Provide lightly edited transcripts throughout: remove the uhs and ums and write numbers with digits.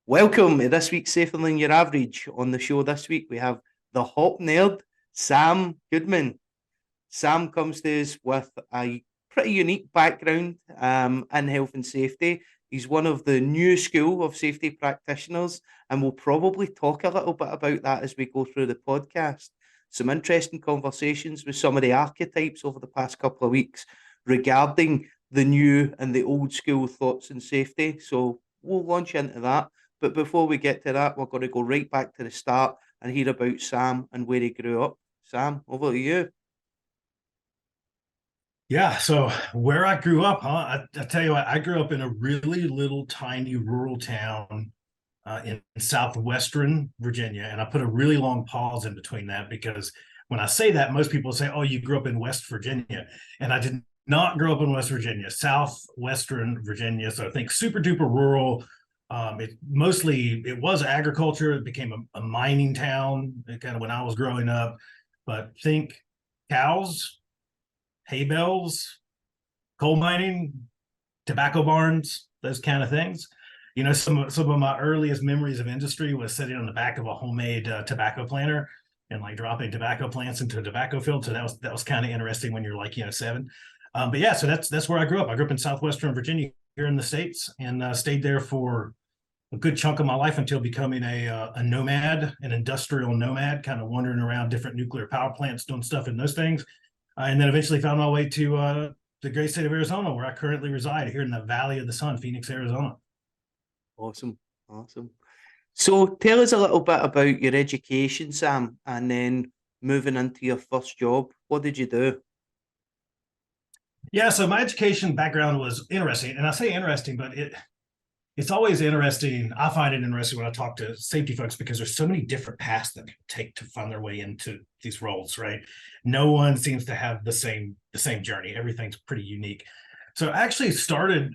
Welcome to this week's Safer Than Your Average. On the show this week, we have the hop nerd, Sam Goodman. Sam comes to us with a pretty unique background in health and safety. He's one of the new school of safety practitioners, and we'll probably talk a little bit about that as we go through the podcast. Some interesting conversations with some of the archetypes over the past couple of weeks regarding the new and the old school thoughts in safety. So we'll launch into that. But before we get to that, we're going to go right back to the start and hear about Sam and where he grew up. Sam, over to you. Yeah, so where I grew up, I tell you what, I grew up in a really little tiny rural town in southwestern Virginia. And I put a really long pause in between that because when I say that, most people say, oh, you grew up in West Virginia. And I did not grow up in West Virginia, southwestern Virginia. So I think super duper rural. It was agriculture. It became a mining town kind of when I was growing up. But think cows, hay bales, coal mining, tobacco barns, those kind of things. Some of my earliest memories of industry was sitting on the back of a homemade tobacco planter and like dropping tobacco plants into a tobacco field. So that was kind of interesting when you're like 7. But yeah, so that's where I grew up. I grew up in southwestern Virginia here in the States and stayed there for a good chunk of my life until becoming a nomad, an industrial nomad, kind of wandering around different nuclear power plants, doing stuff in those things. And then eventually found my way to the great state of Arizona, where I currently reside here in the Valley of the Sun, Phoenix, Arizona. Awesome. Awesome. So tell us a little bit about your education, Sam, and then moving into your first job. What did you do? Yeah, so my education background was interesting, and I say interesting, but it's always interesting. I find it interesting when I talk to safety folks because there's so many different paths that people take to find their way into these roles, right? No one seems to have the same journey. Everything's pretty unique. So I actually started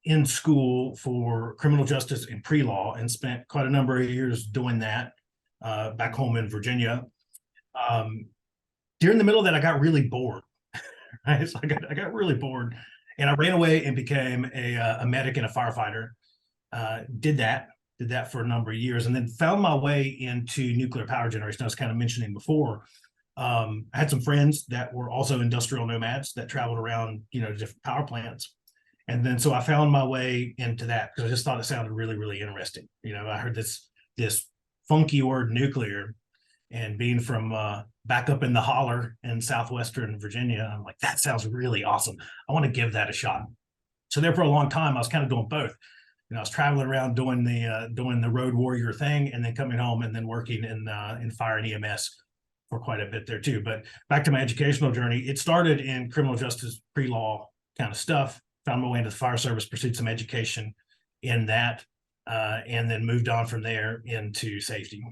in school for criminal justice and pre-law and spent quite a number of years doing that back home in Virginia. Um, During the middle of that, I got really bored. Right? So I got really bored and I ran away and became a medic and a firefighter. Did that for a number of years, and then found my way into nuclear power generation. I was kind of mentioning before. I had some friends that were also industrial nomads that traveled around, different power plants, and then so I found my way into that because I just thought it sounded really, really interesting. I heard this funky word nuclear, and being from back up in the holler in southwestern Virginia, I'm like, that sounds really awesome. I want to give that a shot. So there for a long time, I was kind of doing both. I was traveling around doing the road warrior thing, and then coming home and then working in fire and EMS for quite a bit there too. But back to my educational journey, it started in criminal justice pre-law kind of stuff. Found my way into the fire service, pursued some education in that, and then moved on from there into safety.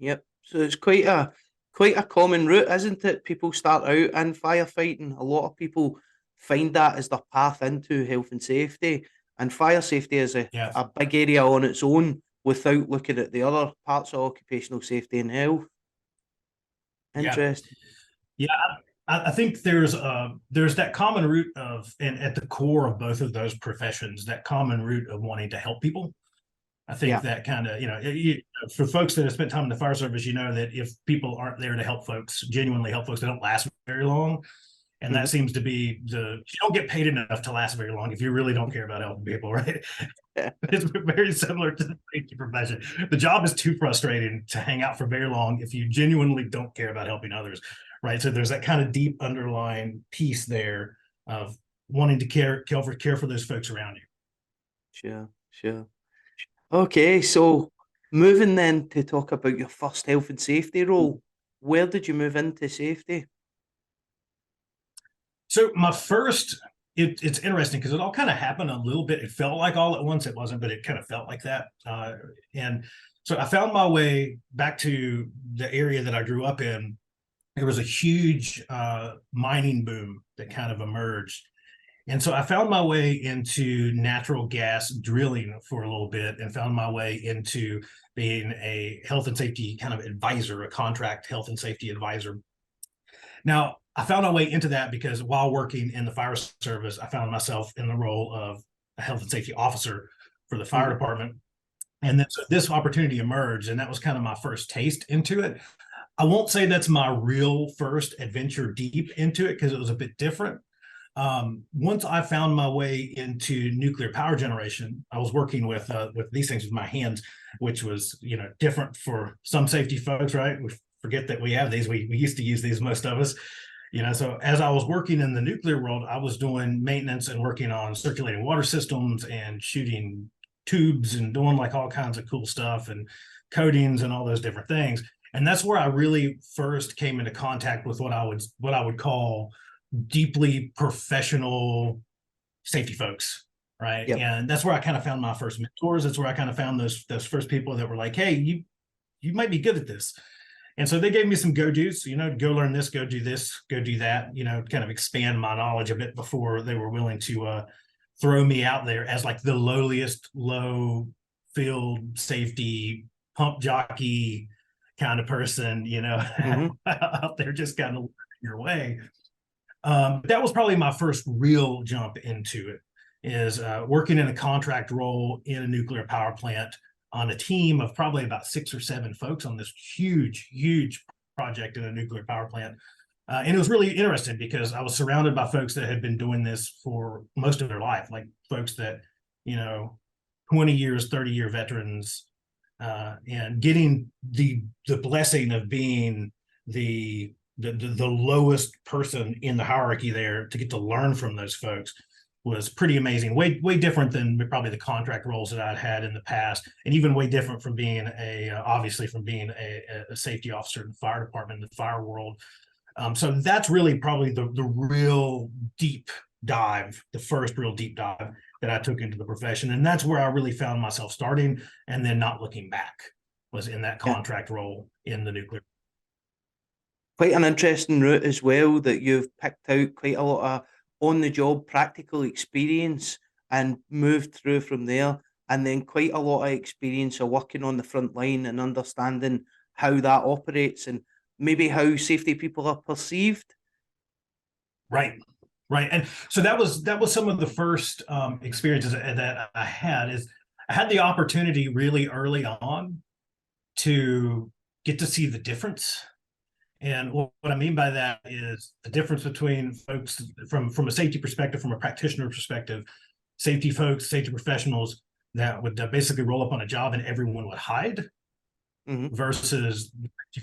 Yep. So it's quite a common route, isn't it? People start out in firefighting. A lot of people find that as their path into health and safety. And fire safety is Yeah, a big area on its own without looking at the other parts of occupational safety and health. yeah. Interesting. Yeah, I think there's that common root of, and at the core of both of those professions, that common root of wanting to help people. I think Yeah. that kind of, for folks that have spent time in the fire service, that if people aren't there to help folks, genuinely help folks, they don't last very long. And that Mhm. seems to be you don't get paid enough to last very long if you really don't care about helping people, right? It's very similar to the safety profession. The job is too frustrating to hang out for very long if you genuinely don't care about helping others, right? So there's that kind of deep underlying piece there of wanting to care for those folks around you. Sure, sure. Okay, so moving then to talk about your first health and safety role, where did you move into safety? So my first, it's interesting because it all kind of happened a little bit. It felt like all at once. It wasn't, but it kind of felt like that. And so I found my way back to the area that I grew up in. There was a huge mining boom that kind of emerged. And so I found my way into natural gas drilling for a little bit and found my way into being a health and safety kind of advisor, a contract health and safety advisor. Now, I found my way into that because while working in the fire service, I found myself in the role of a health and safety officer for the fire Mhm. department. And then so this opportunity emerged, and that was kind of my first taste into it. I won't say that's my real first adventure deep into it because it was a bit different. Once I found my way into nuclear power generation, I was working with these things with my hands, which was, you know, different for some safety folks, right? We forget that we have these. We used to use these, most of us, you know. So as I was working in the nuclear world, I was doing maintenance and working on circulating water systems and shooting tubes and doing like all kinds of cool stuff and coatings and all those different things. And that's where I really first came into contact with what I would call deeply professional safety folks, right? Yep. And that's where I kind of found my first mentors. That's where I kind of found those first people that were like, hey, you might be good at this. And so they gave me some go-dos, you know, go learn this, go do that, you know, kind of expand my knowledge a bit before they were willing to throw me out there as like the lowliest low field safety pump jockey kind of person, you know, out there just kind of your way. That was probably my first real jump into it, is working in a contract role in a nuclear power plant on a team of probably about 6 or 7 folks on this huge project in a nuclear power plant. And it was really interesting because I was surrounded by folks that had been doing this for most of their life, like folks that, you know, 20 years, 30-year veterans, and getting the blessing of being the lowest person in the hierarchy there to get to learn from those folks was pretty amazing. Way different than probably the contract roles that I'd had in the past, and even way different from being obviously from being a safety officer in the fire department, in the fire world. So that's really probably the real deep dive, the first real deep dive that I took into the profession. And that's where I really found myself starting and then not looking back, was in that Yeah. contract role in the nuclear. Quite an interesting route as well, that you've picked out quite a lot of on-the-job practical experience and moved through from there, and then quite a lot of experience of working on the front line and understanding how that operates and maybe how safety people are perceived. Right. Right. And so that was some of the first experiences that I had. Is I had the opportunity really early on to get to see the difference. And what I mean by that is the difference between folks from a safety perspective, from a practitioner perspective, safety folks, safety professionals that would basically roll up on a job and everyone would hide, versus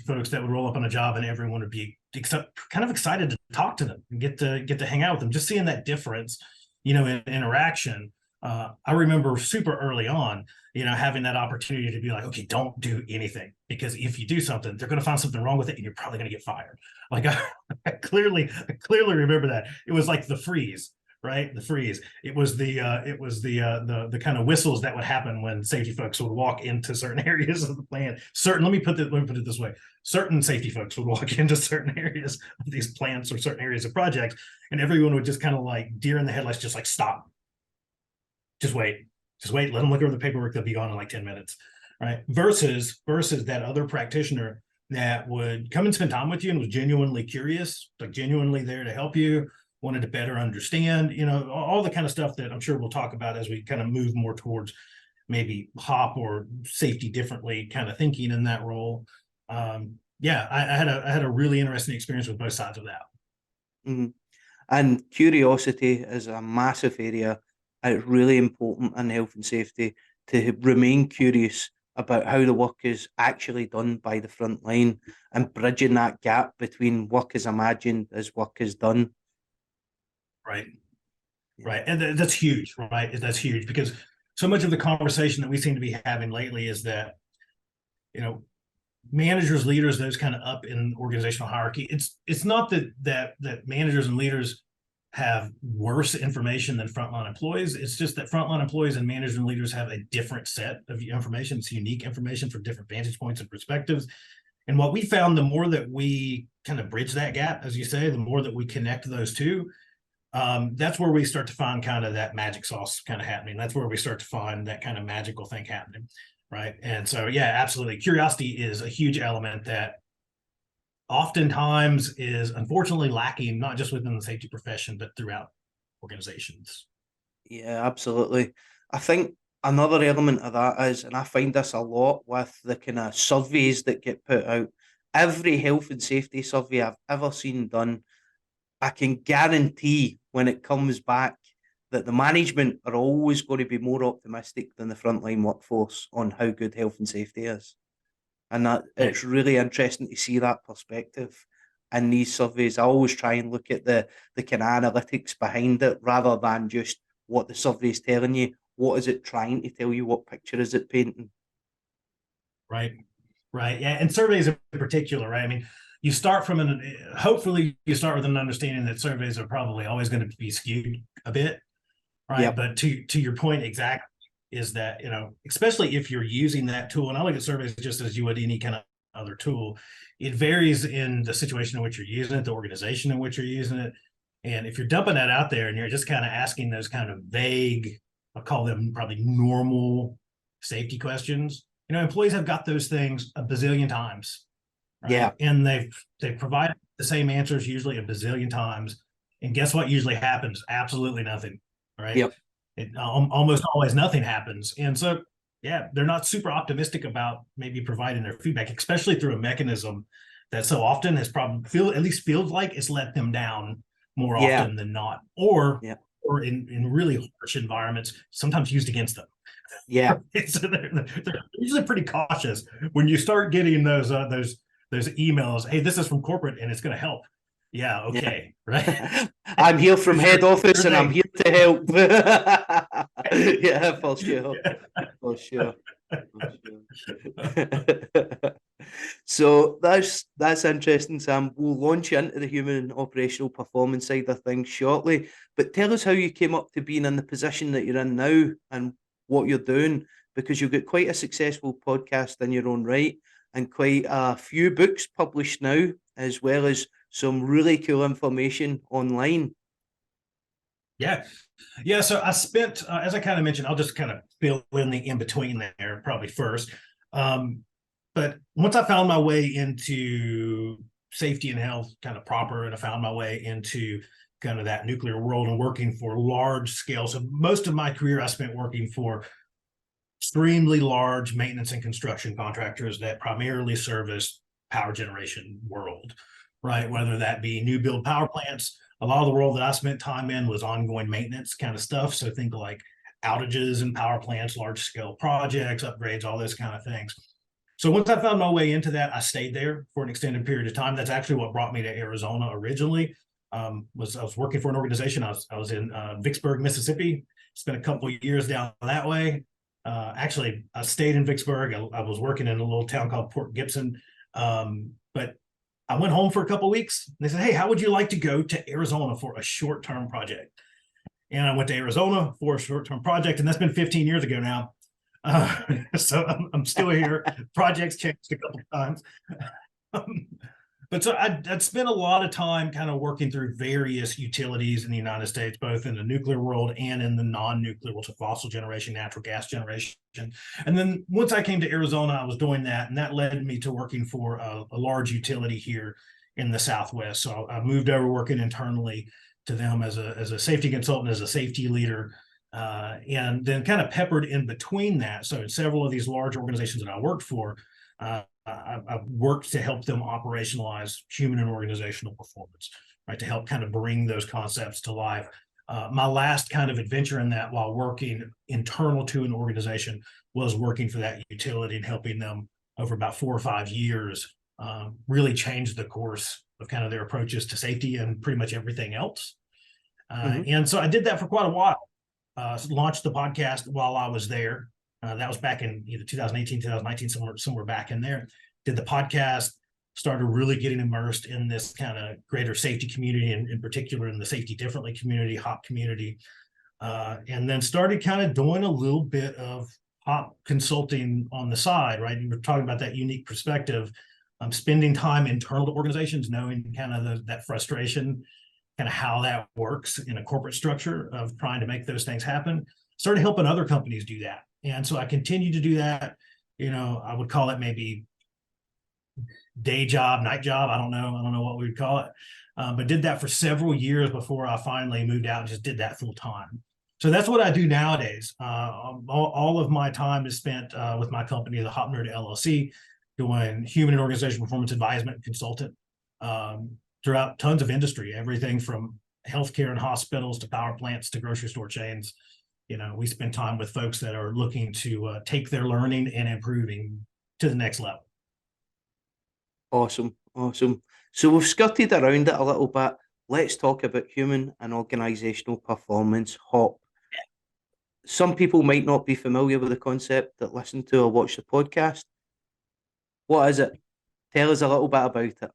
folks that would roll up on a job and everyone would be kind of excited to talk to them and get to hang out with them. Just seeing that difference, you know, in interaction. I remember super early on, you know, having that opportunity to be like, okay, don't do anything, because if you do something, they're going to find something wrong with it and you're probably going to get fired. Like I clearly remember that. It was like the freeze, right? The freeze. It was the kind of whistles that would happen when safety folks would walk into certain areas of the plant. Let me put it this way. Certain safety folks would walk into certain areas of these plants or certain areas of projects, and everyone would just kind of like deer in the headlights, just like stop. Just wait, let them look over the paperwork. They'll be gone in like 10 minutes, right? Versus that other practitioner that would come and spend time with you and was genuinely curious, like genuinely there to help you, wanted to better understand, you know, all the kind of stuff that I'm sure we'll talk about as we kind of move more towards maybe HOP or safety differently kind of thinking in that role. Yeah, I had a really interesting experience with both sides of that. And curiosity is a massive area. It's really important in health and safety to remain curious about how the work is actually done by the front line, and bridging that gap between work is imagined as work is done. Right. Right. And that's huge, right? That's huge, because so much of the conversation that we seem to be having lately is that, you know, managers, leaders, those kind of up in organizational hierarchy, it's not that managers and leaders have worse information than frontline employees. It's just that frontline employees and managers and leaders have a different set of information. It's unique information from different vantage points and perspectives. And what we found, the more that we kind of bridge that gap, as you say, the more that we connect those two, that's where we start to find kind of that magic sauce kind of happening. That's where we start to find that kind of magical thing happening, right? And so, yeah, absolutely. Curiosity is a huge element that oftentimes is unfortunately lacking, not just within the safety profession, but throughout organizations. Yeah, absolutely. I think another element of that is, and I find this a lot with the kind of surveys that get put out, every health and safety survey I've ever seen done, I can guarantee when it comes back that the management are always going to be more optimistic than the frontline workforce on how good health and safety is. And that it's really interesting to see that perspective in these surveys. I always try and look at the kind of analytics behind it rather than just what the survey is telling you. What is it trying to tell you? What picture is it painting? Right. Right. Yeah. And surveys in particular, right? I mean, you start from hopefully you start with an understanding that surveys are probably always going to be skewed a bit, right? Yep. But to your point exactly is that, especially if you're using that tool, and I look at surveys just as you would any kind of other tool, it varies in the situation in which you're using it, the organization in which you're using it. And if you're dumping that out there and you're just kind of asking those kind of vague, I'll call them probably normal safety questions, employees have got those things a bazillion times, right? Yeah. And they've provided the same answers usually a bazillion times. And guess what usually happens? Absolutely nothing, right? Yep. Almost always nothing happens. And so, yeah, they're not super optimistic about maybe providing their feedback, especially through a mechanism that so often has probably at least feels like it's let them down more often than not, or in really harsh environments, sometimes used against them. Yeah. So they're usually pretty cautious when you start getting those emails. Hey, this is from corporate and it's going to help. Yeah. Okay. Yeah. Right. I'm here from head office and I'm here to help. Yeah, for sure. For sure. For sure. So that's interesting, Sam. We'll launch into the human operational performance side of things shortly. But tell us how you came up to being in the position that you're in now and what you're doing, because you've got quite a successful podcast in your own right and quite a few books published now, as well as some really cool information online. Yeah. Yeah. So I spent, as I kind of mentioned, I'll just kind of fill in the in between there probably first. But once I found my way into safety and health kind of proper, and I found my way into kind of that nuclear world and working for large scale. So most of my career I spent working for extremely large maintenance and construction contractors that primarily service power generation world, right? Whether that be new build power plants. A lot of the world that I spent time in was ongoing maintenance kind of stuff. So think like outages in power plants, large scale projects, upgrades, all those kind of things. So once I found my way into that, I stayed there for an extended period of time. That's actually what brought me to Arizona originally. I was working for an organization. I was in Vicksburg, Mississippi. Spent a couple of years down that way. Actually, I stayed in Vicksburg. I was working in a little town called Port Gibson. But I went home for a couple of weeks. And they said, "Hey, how would you like to go to Arizona for a short-term project?" And I went to Arizona for a short-term project, and that's been 15 years ago now. So I'm still here. Projects changed a couple of times. But so I'd spent a lot of time kind of working through various utilities in the United States, both in the nuclear world and in the non-nuclear world, so fossil generation, natural gas generation. And then once I came to Arizona, I was doing that, and that led me to working for a large utility here in the Southwest. So I moved over working internally to them as a safety consultant, as a safety leader, and then kind of peppered in between that. So in several of these large organizations that I worked for, I've worked to help them operationalize human and organizational performance, right? To help kind of bring those concepts to life. My last kind of adventure in that while working internal to an organization was working for that utility and helping them over about 4 or 5 years really change the course of kind of their approaches to safety and pretty much everything else. And so I did that for quite a while. Launched the podcast while I was there. That was back in either 2018, 2019, somewhere back in there. Did the podcast, started really getting immersed in this kind of greater safety community, and in particular in the Safety Differently community, HOP community. And then started kind of doing a little bit of HOP consulting on the side, right? You were talking about that unique perspective. Spending time internal to organizations, knowing kind of that frustration, kind of how that works in a corporate structure of trying to make those things happen. Started helping other companies do that. And so I continued to do that. I would call it maybe day job, night job. I don't know what we would call it. But did that for several years before I finally moved out and just did that full time. So that's what I do nowadays. All of my time is spent with my company, the Hop Nerd LLC, doing human and organizational performance advisement and consultant throughout tons of industry, everything from healthcare and hospitals to power plants to grocery store chains. You know, we spend time with folks that are looking to take their learning and improving to the next level. Awesome, awesome. So we've skirted around it a little bit. Let's talk about human and organizational performance, HOP. Some people might not be familiar with the concept that listen to or watch the podcast. What is it? Tell us a little bit about it.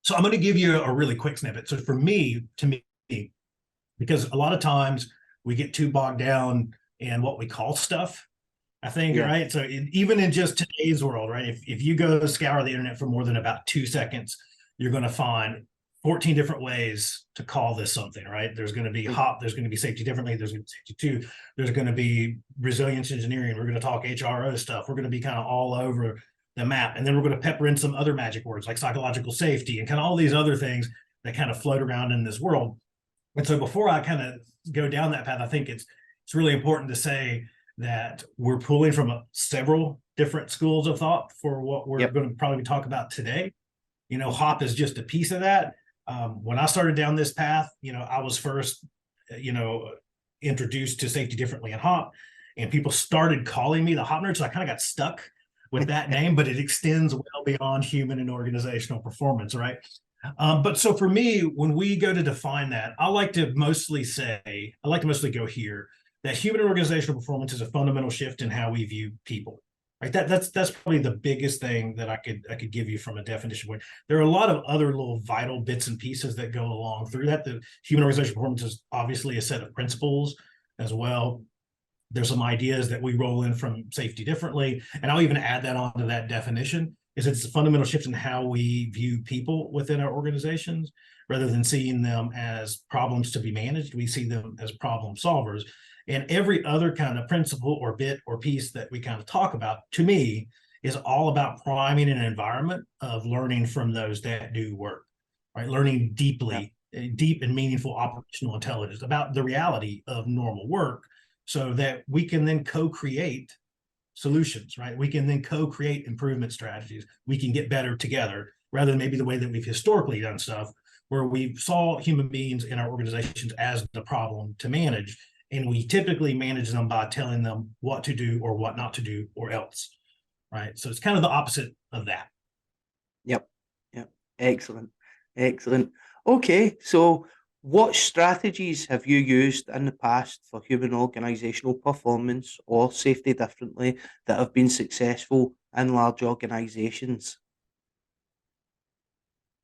So I'm going to give you a really quick snippet. So for me, to me, because a lot of times we get too bogged down in what we call stuff, I think, Yeah. right? So even in just today's world, right? If you go scour the internet for more than about 2 seconds, you're going to find 14 different ways to call this something, right? There's going to be HOP, there's going to be safety differently, there's going to be safety 2, there's going to be resilience engineering, we're going to talk HRO stuff, we're going to be kind of all over the map. And then we're going to pepper in some other magic words like psychological safety and kind of all these other things that kind of float around in this world. And so before I kind of go down that path, I think it's really important to say that we're pulling from several different schools of thought for what we're going to probably talk about today. You know, HOP is just a piece of that. When I started down this path, you know, I was first, you know, introduced to safety differently in HOP, and people started calling me the HOP nerd. So I kind of got stuck with that name, but it extends well beyond human and organizational performance, right? But so for me, when we go to define that, I like to mostly go here that human and organizational performance is a fundamental shift in how we view people. Right. That's probably the biggest thing that I could give you from a definition point. There are a lot of other little vital bits and pieces that go along through that. The human organizational performance is obviously a set of principles as well. There's some ideas that we roll in from safety differently, and I'll even add that onto that definition. Is it's a fundamental shift in how we view people within our organizations, rather than seeing them as problems to be managed. We see them as problem solvers. And every other kind of principle or bit or piece that we kind of talk about, to me, is all about priming an environment of learning from those that do work, right? Learning deeply, deep and meaningful operational intelligence about the reality of normal work, so that we can then co-create solutions, right? We can then co-create improvement strategies. We can get better together, rather than maybe the way that we've historically done stuff, where we saw human beings in our organizations as the problem to manage. And we typically manage them by telling them what to do or what not to do or else, right? So it's kind of the opposite of that. Yep. Excellent. Okay, so what strategies have you used in the past for human organizational performance or safety differently that have been successful in large organizations?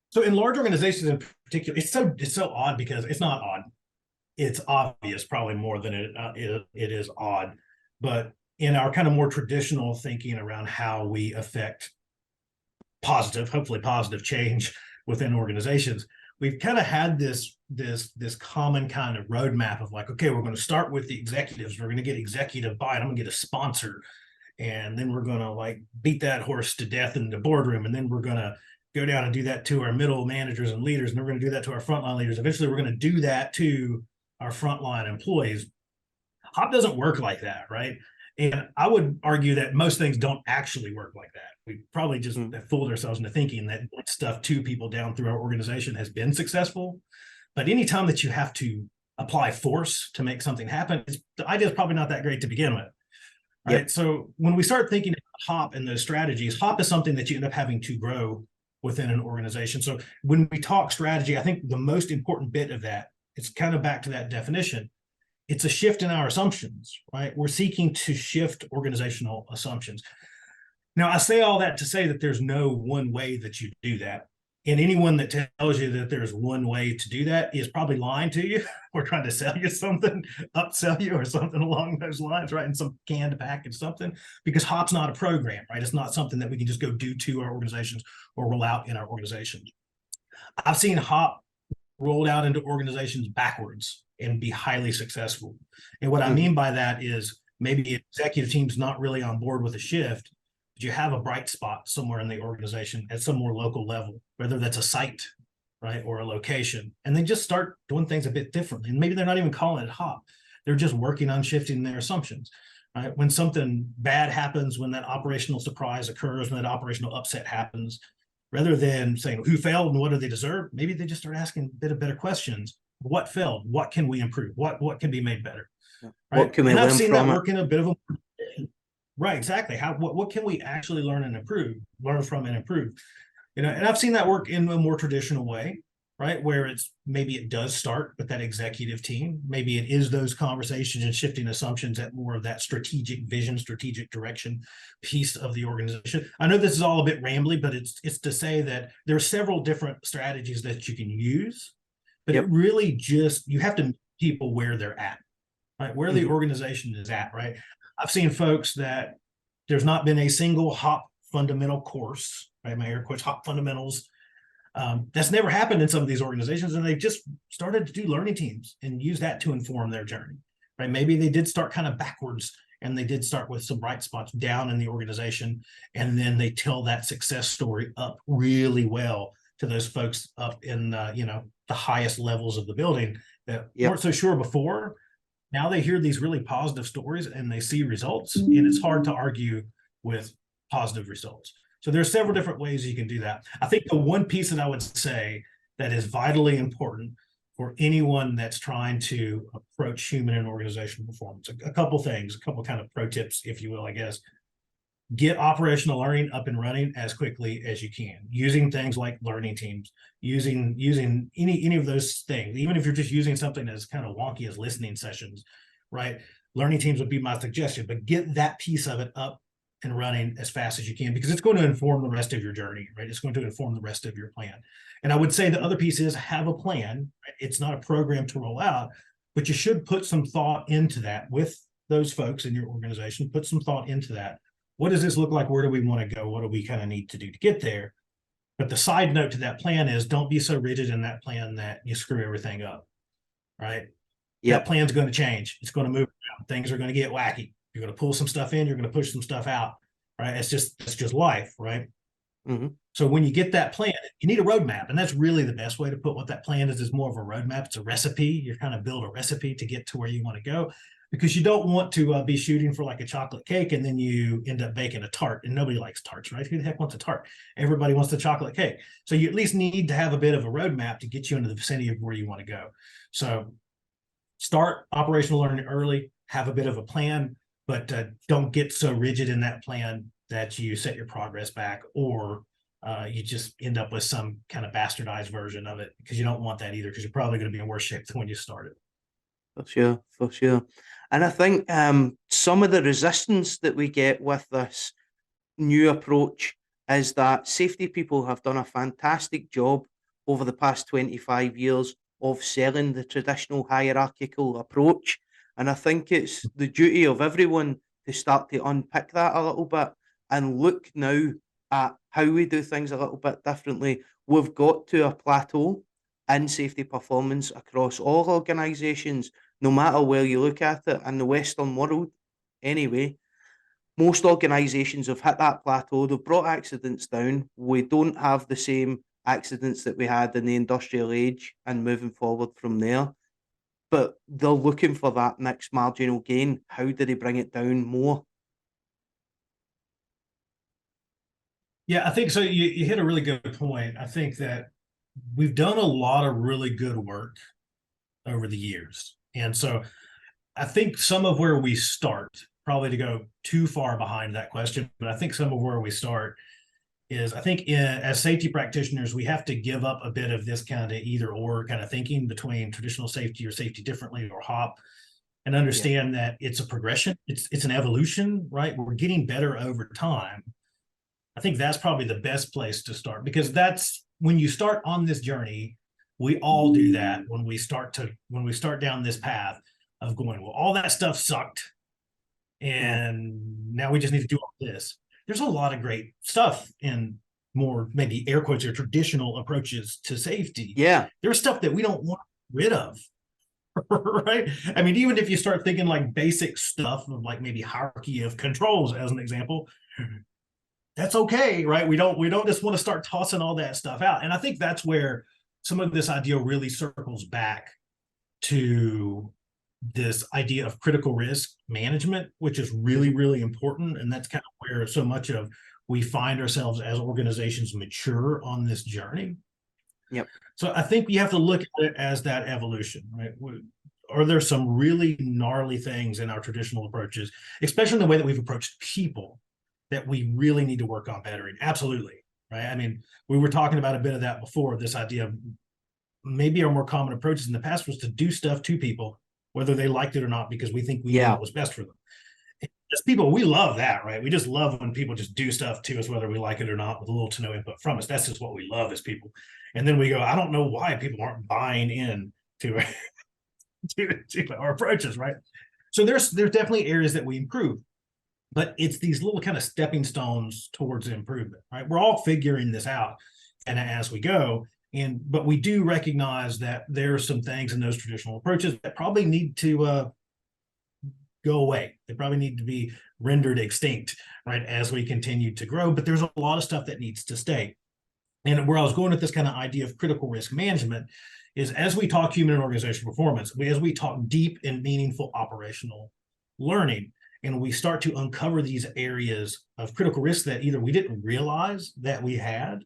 So in large organizations in particular, it's so odd, because it's not odd. It's obvious, probably more than it is odd. But in our kind of more traditional thinking around how we affect hopefully positive change within organizations, we've kind of had this common kind of roadmap of like, okay, we're going to start with the executives. We're going to get executive buy-in. I'm going to get a sponsor. And then we're going to like beat that horse to death in the boardroom. And then we're going to go down and do that to our middle managers and leaders. And then we're going to do that to our frontline leaders. Eventually, we're going to do that to our frontline employees. HOP doesn't work like that, right? And I would argue that most things don't actually work like that. We probably just have fooled ourselves into thinking that stuff to people down through our organization has been successful. But anytime that you have to apply force to make something happen, the idea is probably not that great to begin with. Right. Yep. So when we start thinking about HOP and those strategies, HOP is something that you end up having to grow within an organization. So when we talk strategy, I think the most important bit of that, it's kind of back to that definition. It's a shift in our assumptions, right? We're seeking to shift organizational assumptions. Now, I say all that to say that there's no one way that you do that. And anyone that tells you that there's one way to do that is probably lying to you or trying to sell you something, upsell you or something along those lines, right? In some canned package something, because HOP's not a program, right? It's not something that we can just go do to our organizations or roll out in our organizations. I've seen HOP rolled out into organizations backwards and be highly successful. And what I mean by that is maybe executive team's not really on board with a shift, but you have a bright spot somewhere in the organization at some more local level, whether that's a site, right, or a location, and they just start doing things a bit differently. And maybe they're not even calling it HOP. They're just working on shifting their assumptions. Right? When something bad happens, when that operational surprise occurs, when that operational upset happens, rather than saying who failed and what do they deserve, maybe they just start asking a bit of better questions. What failed? What can we improve? What can be made better? What Right. can we And I've learn seen from that it? work in a bit of a right, exactly. What can we actually learn from and improve? And I've seen that work in a more traditional way, right? Where maybe it does start with that executive team. Maybe it is those conversations and shifting assumptions at more of that strategic vision, strategic direction piece of the organization. I know this is all a bit rambly, but it's to say that there are several different strategies that you can use, but it Yep. really just you have to meet people where they're at, right? Where the Mhm. organization is at, right? I've seen folks that there's not been a single hop fundamental course, right? My air quotes, hop fundamentals. That's never happened in some of these organizations, and they've just started to do learning teams and use that to inform their journey, right? Maybe they did start kind of backwards, and they did start with some bright spots down in the organization, and then they tell that success story up really well to those folks up in the highest levels of the building that Yep. weren't so sure before. Now they hear these really positive stories and they see results, and it's hard to argue with positive results. So there's several different ways you can do that. I think the one piece that I would say that is vitally important for anyone that's trying to approach human and organizational performance, a couple things, a couple kind of pro tips, if you will, I guess. Get operational learning up and running as quickly as you can, using things like learning teams, using any of those things, even if you're just using something as kind of wonky as listening sessions, right? Learning teams would be my suggestion, but get that piece of it up and running as fast as you can, because it's going to inform the rest of your journey, right? It's going to inform the rest of your plan. And I would say the other piece is have a plan. It's not a program to roll out, but you should put some thought into that with those folks in your organization. Put some thought into that. What does this look like? Where do we want to go? What do we kind of need to do to get there? But the side note to that plan is don't be so rigid in that plan that you screw everything up, right? Yep. That plan's going to change. It's going to move around. Things are going to get wacky. You're going to pull some stuff in. You're going to push some stuff out, right? It's just life, right? Mm-hmm. So when you get that plan, you need a roadmap, and that's really the best way to put what that plan is more of a roadmap. It's a recipe. You're kind of build a recipe to get to where you want to go, because you don't want to be shooting for like a chocolate cake and then you end up baking a tart, and nobody likes tarts, right? Who the heck wants a tart? Everybody wants the chocolate cake. So you at least need to have a bit of a roadmap to get you into the vicinity of where you want to go. So start operational learning early, have a bit of a plan, but don't get so rigid in that plan that you set your progress back, or you just end up with some kind of bastardized version of it, because you don't want that either, because you're probably going to be in worse shape than when you started. For sure, for sure. And I think some of the resistance that we get with this new approach is that safety people have done a fantastic job over the past 25 years of selling the traditional hierarchical approach. And I think it's the duty of everyone to start to unpick that a little bit and look now at how we do things a little bit differently. We've got to a plateau in safety performance across all organisations, no matter where you look at it in the Western world. Anyway, most organisations have hit that plateau. They've brought accidents down. We don't have the same accidents that we had in the industrial age and moving forward from there. But they're looking for that next marginal gain. How do they bring it down more? Yeah, I think so. You hit a really good point. I think that we've done a lot of really good work over the years. And so I think some of where we start, probably to go too far behind that question, but I think some of where we start is, I think as safety practitioners, we have to give up a bit of this kind of either or kind of thinking between traditional safety or safety differently or HOP, and understand that it's a progression. It's an evolution, right? We're getting better over time. I think that's probably the best place to start, because that's when you start on this journey. We all do that when we start down this path of going, well, all that stuff sucked, and now we just need to do all this. There's a lot of great stuff in more, maybe air quotes, or traditional approaches to safety. Yeah. There's stuff that we don't want rid of. Right? I mean, even if you start thinking like basic stuff of like maybe hierarchy of controls as an example, that's okay, right? We don't just want to start tossing all that stuff out. And I think that's where some of this idea really circles back to this idea of critical risk management, which is really, really important. And that's kind of where so much of we find ourselves as organizations mature on this journey. Yep. So I think you have to look at it as that evolution, right? Are there some really gnarly things in our traditional approaches, especially in the way that we've approached people, that we really need to work on bettering? Absolutely, right? I mean, we were talking about a bit of that before, this idea of maybe our more common approaches in the past was to do stuff to people, whether they liked it or not, because we think we knew what was best for them. As people, we love that, right? We just love when people just do stuff to us, whether we like it or not, with little to no input from us. That's just what we love as people. And then we go, I don't know why people aren't buying in to our approaches, right? So there's definitely areas that we improve, but it's these little kind of stepping stones towards improvement, right? We're all figuring this out, and as we go, but we do recognize that there are some things in those traditional approaches that probably need to go away. They probably need to be rendered extinct, right, as we continue to grow. But there's a lot of stuff that needs to stay. And where I was going with this kind of idea of critical risk management is, as we talk human and organizational performance, as we talk deep and meaningful operational learning, and we start to uncover these areas of critical risk that either we didn't realize that we had,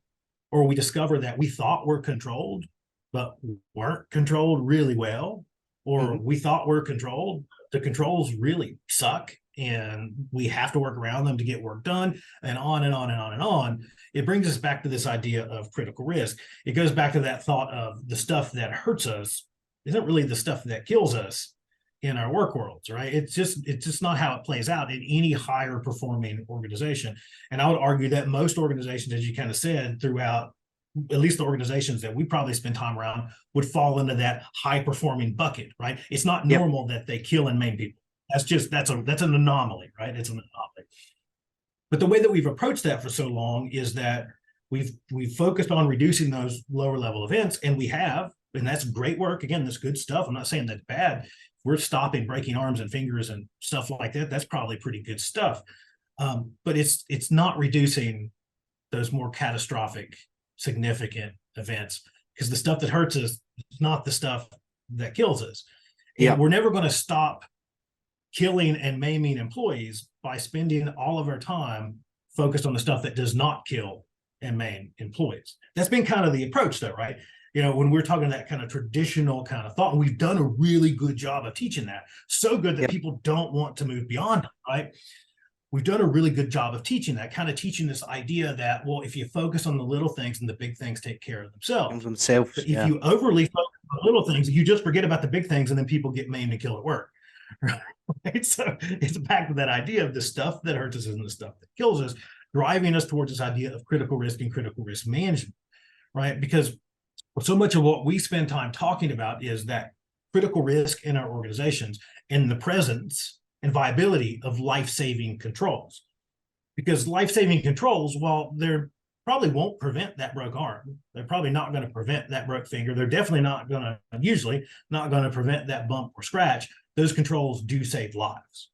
or we discover that we thought were controlled, but weren't controlled really well, or we thought were controlled, the controls really suck and we have to work around them to get work done, and on and on and on and on. It brings us back to this idea of critical risk. It goes back to that thought of the stuff that hurts us isn't really the stuff that kills us in our work worlds, right? It's just not how it plays out in any higher performing organization. And I would argue that most organizations, as you kind of said, throughout, at least the organizations that we probably spend time around, would fall into that high performing bucket, right? It's not normal that they kill and maim people. That's an anomaly, right? It's an anomaly. But the way that we've approached that for so long is that we've focused on reducing those lower level events, and that's great work. Again, that's good stuff. I'm not saying that's bad. We're stopping breaking arms and fingers and stuff like that. That's probably pretty good stuff. But it's not reducing those more catastrophic, significant events, because the stuff that hurts us is not the stuff that kills us. And we're never going to stop killing and maiming employees by spending all of our time focused on the stuff that does not kill and maim employees. That's been kind of the approach, though, right? You know, when we're talking that kind of traditional kind of thought, we've done a really good job of teaching that. So good that people don't want to move beyond it, right? We've done a really good job of teaching that, kind of teaching this idea that, well, if you focus on the little things, and the big things take care of themselves. But if you overly focus on the little things, you just forget about the big things, and then people get maimed and killed at work. Right? So it's back to that idea of the stuff that hurts us and the stuff that kills us, driving us towards this idea of critical risk and critical risk management, right? Because so much of what we spend time talking about is that critical risk in our organizations and the presence and viability of life-saving controls. Because life-saving controls, while they're probably won't prevent that broke arm, they're probably not going to prevent that broke finger, they're definitely not going to, usually not going to prevent that bump or scratch. Those controls do save lives.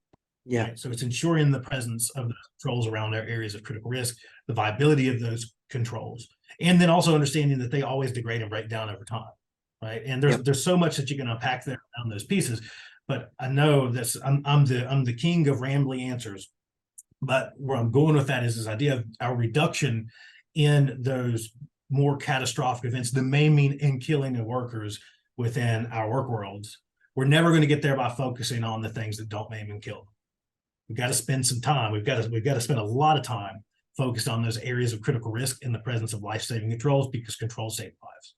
Right? So it's ensuring the presence of those controls around our areas of critical risk, the viability of those controls, and then also understanding that they always degrade and break down over time, right? And there's so much that you can unpack there around those pieces. But I know that's I'm the king of rambly answers. But where I'm going with that is this idea of our reduction in those more catastrophic events, the maiming and killing of workers within our work worlds. We're never going to get there by focusing on the things that don't maim and kill. We've got to spend some time. We've got to spend a lot of time focused on those areas of critical risk in the presence of life-saving controls, because controls save lives.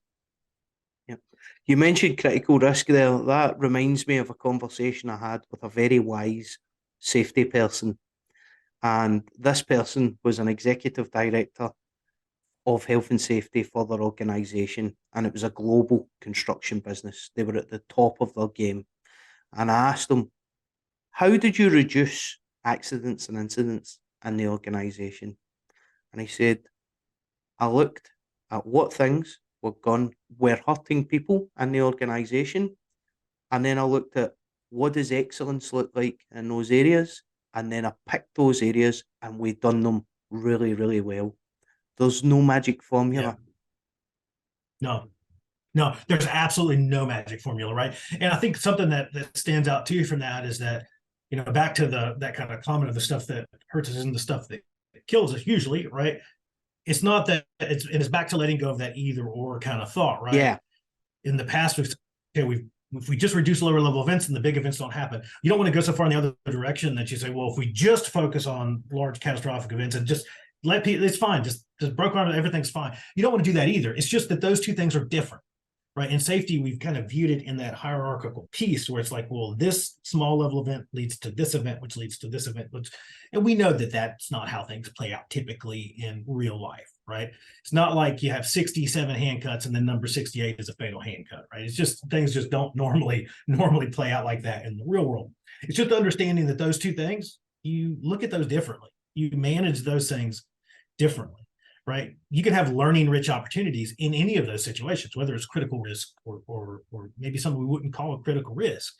Yep. You mentioned critical risk there. That reminds me of a conversation I had with a very wise safety person. And this person was an executive director of health and safety for their organisation. And it was a global construction business. They were at the top of their game. And I asked them, how did you reduce accidents and incidents in the organisation? And he said, I looked at what things were hurting people in the organisation. And then I looked at what does excellence look like in those areas. And then I picked those areas and we've done them really, really well. There's no magic formula. No, there's absolutely no magic formula, right? And I think something that stands out too from that is that, back to that kind of comment of the stuff that hurts us isn't the stuff that kills us usually, right? It's not that it's back to letting go of that either or kind of thought, right? Yeah. In the past, if we just reduce lower level events and the big events don't happen, you don't want to go so far in the other direction that you say, well, if we just focus on large catastrophic events and just let people, it's fine. Just broke arm, everything's fine. You don't want to do that either. It's just that those two things are different. Right. In safety, we've kind of viewed it in that hierarchical piece where it's like, well, this small level event leads to this event, which leads to this event. And we know that that's not how things play out typically in real life. Right. It's not like you have 67 hand cuts and then number 68 is a fatal hand cut. Right. It's just things just don't normally play out like that in the real world. It's just understanding that those two things, you look at those differently. You manage those things differently. Right, you can have learning rich opportunities in any of those situations, whether it's critical risk or maybe something we wouldn't call a critical risk.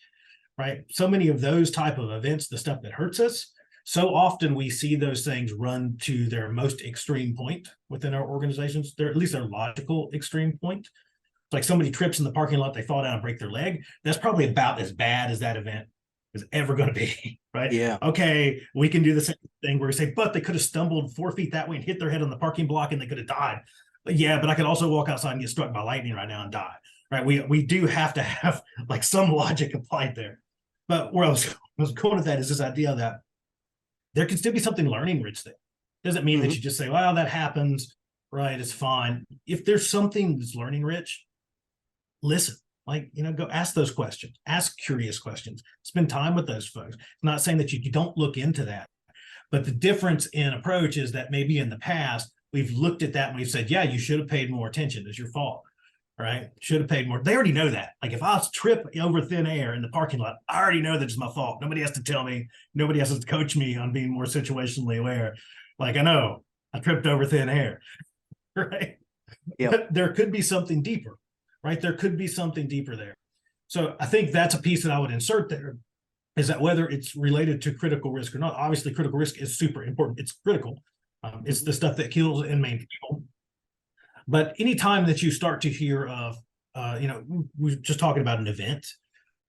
Right, so many of those type of events, the stuff that hurts us, so often we see those things run to their most extreme point within our organizations. They're at least their logical extreme point. It's like somebody trips in the parking lot, they fall down and break their leg. That's probably about as bad as that event is ever going to be. Right. Yeah. Okay. We can do the same thing where we say, but they could have stumbled 4 feet that way and hit their head on the parking block and they could have died. But yeah, but I could also walk outside and get struck by lightning right now and die. Right. We do have to have like some logic applied there. But where I was going with that is this idea that there can still be something learning rich there. Doesn't mean that you just say, well, that happens. Right. It's fine. If there's something that's learning rich, listen. Like, go ask those questions, ask curious questions, spend time with those folks. I'm not saying that you don't look into that, but the difference in approach is that maybe in the past, we've looked at that and we've said, yeah, you should have paid more attention. It's your fault, right? Should have paid more. They already know that. Like if I trip over thin air in the parking lot, I already know that it's my fault. Nobody has to tell me. Nobody has to coach me on being more situationally aware. Like I know I tripped over thin air, right? Yep. But there could be something deeper. Right, there could be something deeper there. So I think that's a piece that I would insert there, is that whether it's related to critical risk or not, obviously critical risk is super important. It's critical. It's the stuff that kills and maims people. But anytime that you start to hear of, we're just talking about an event,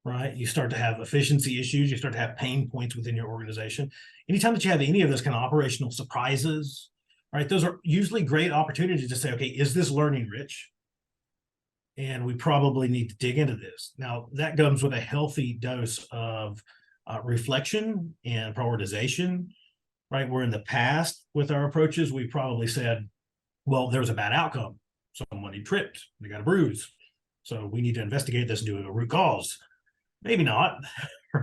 right? You start to have efficiency issues. You start to have pain points within your organization. Anytime that you have any of those kind of operational surprises, right? Those are usually great opportunities to say, okay, is this learning rich? And we probably need to dig into this. Now, that comes with a healthy dose of reflection and prioritization, right? Where in the past with our approaches, we probably said, well, there was a bad outcome. Somebody tripped, they got a bruise. So we need to investigate this and do a root cause. Maybe not,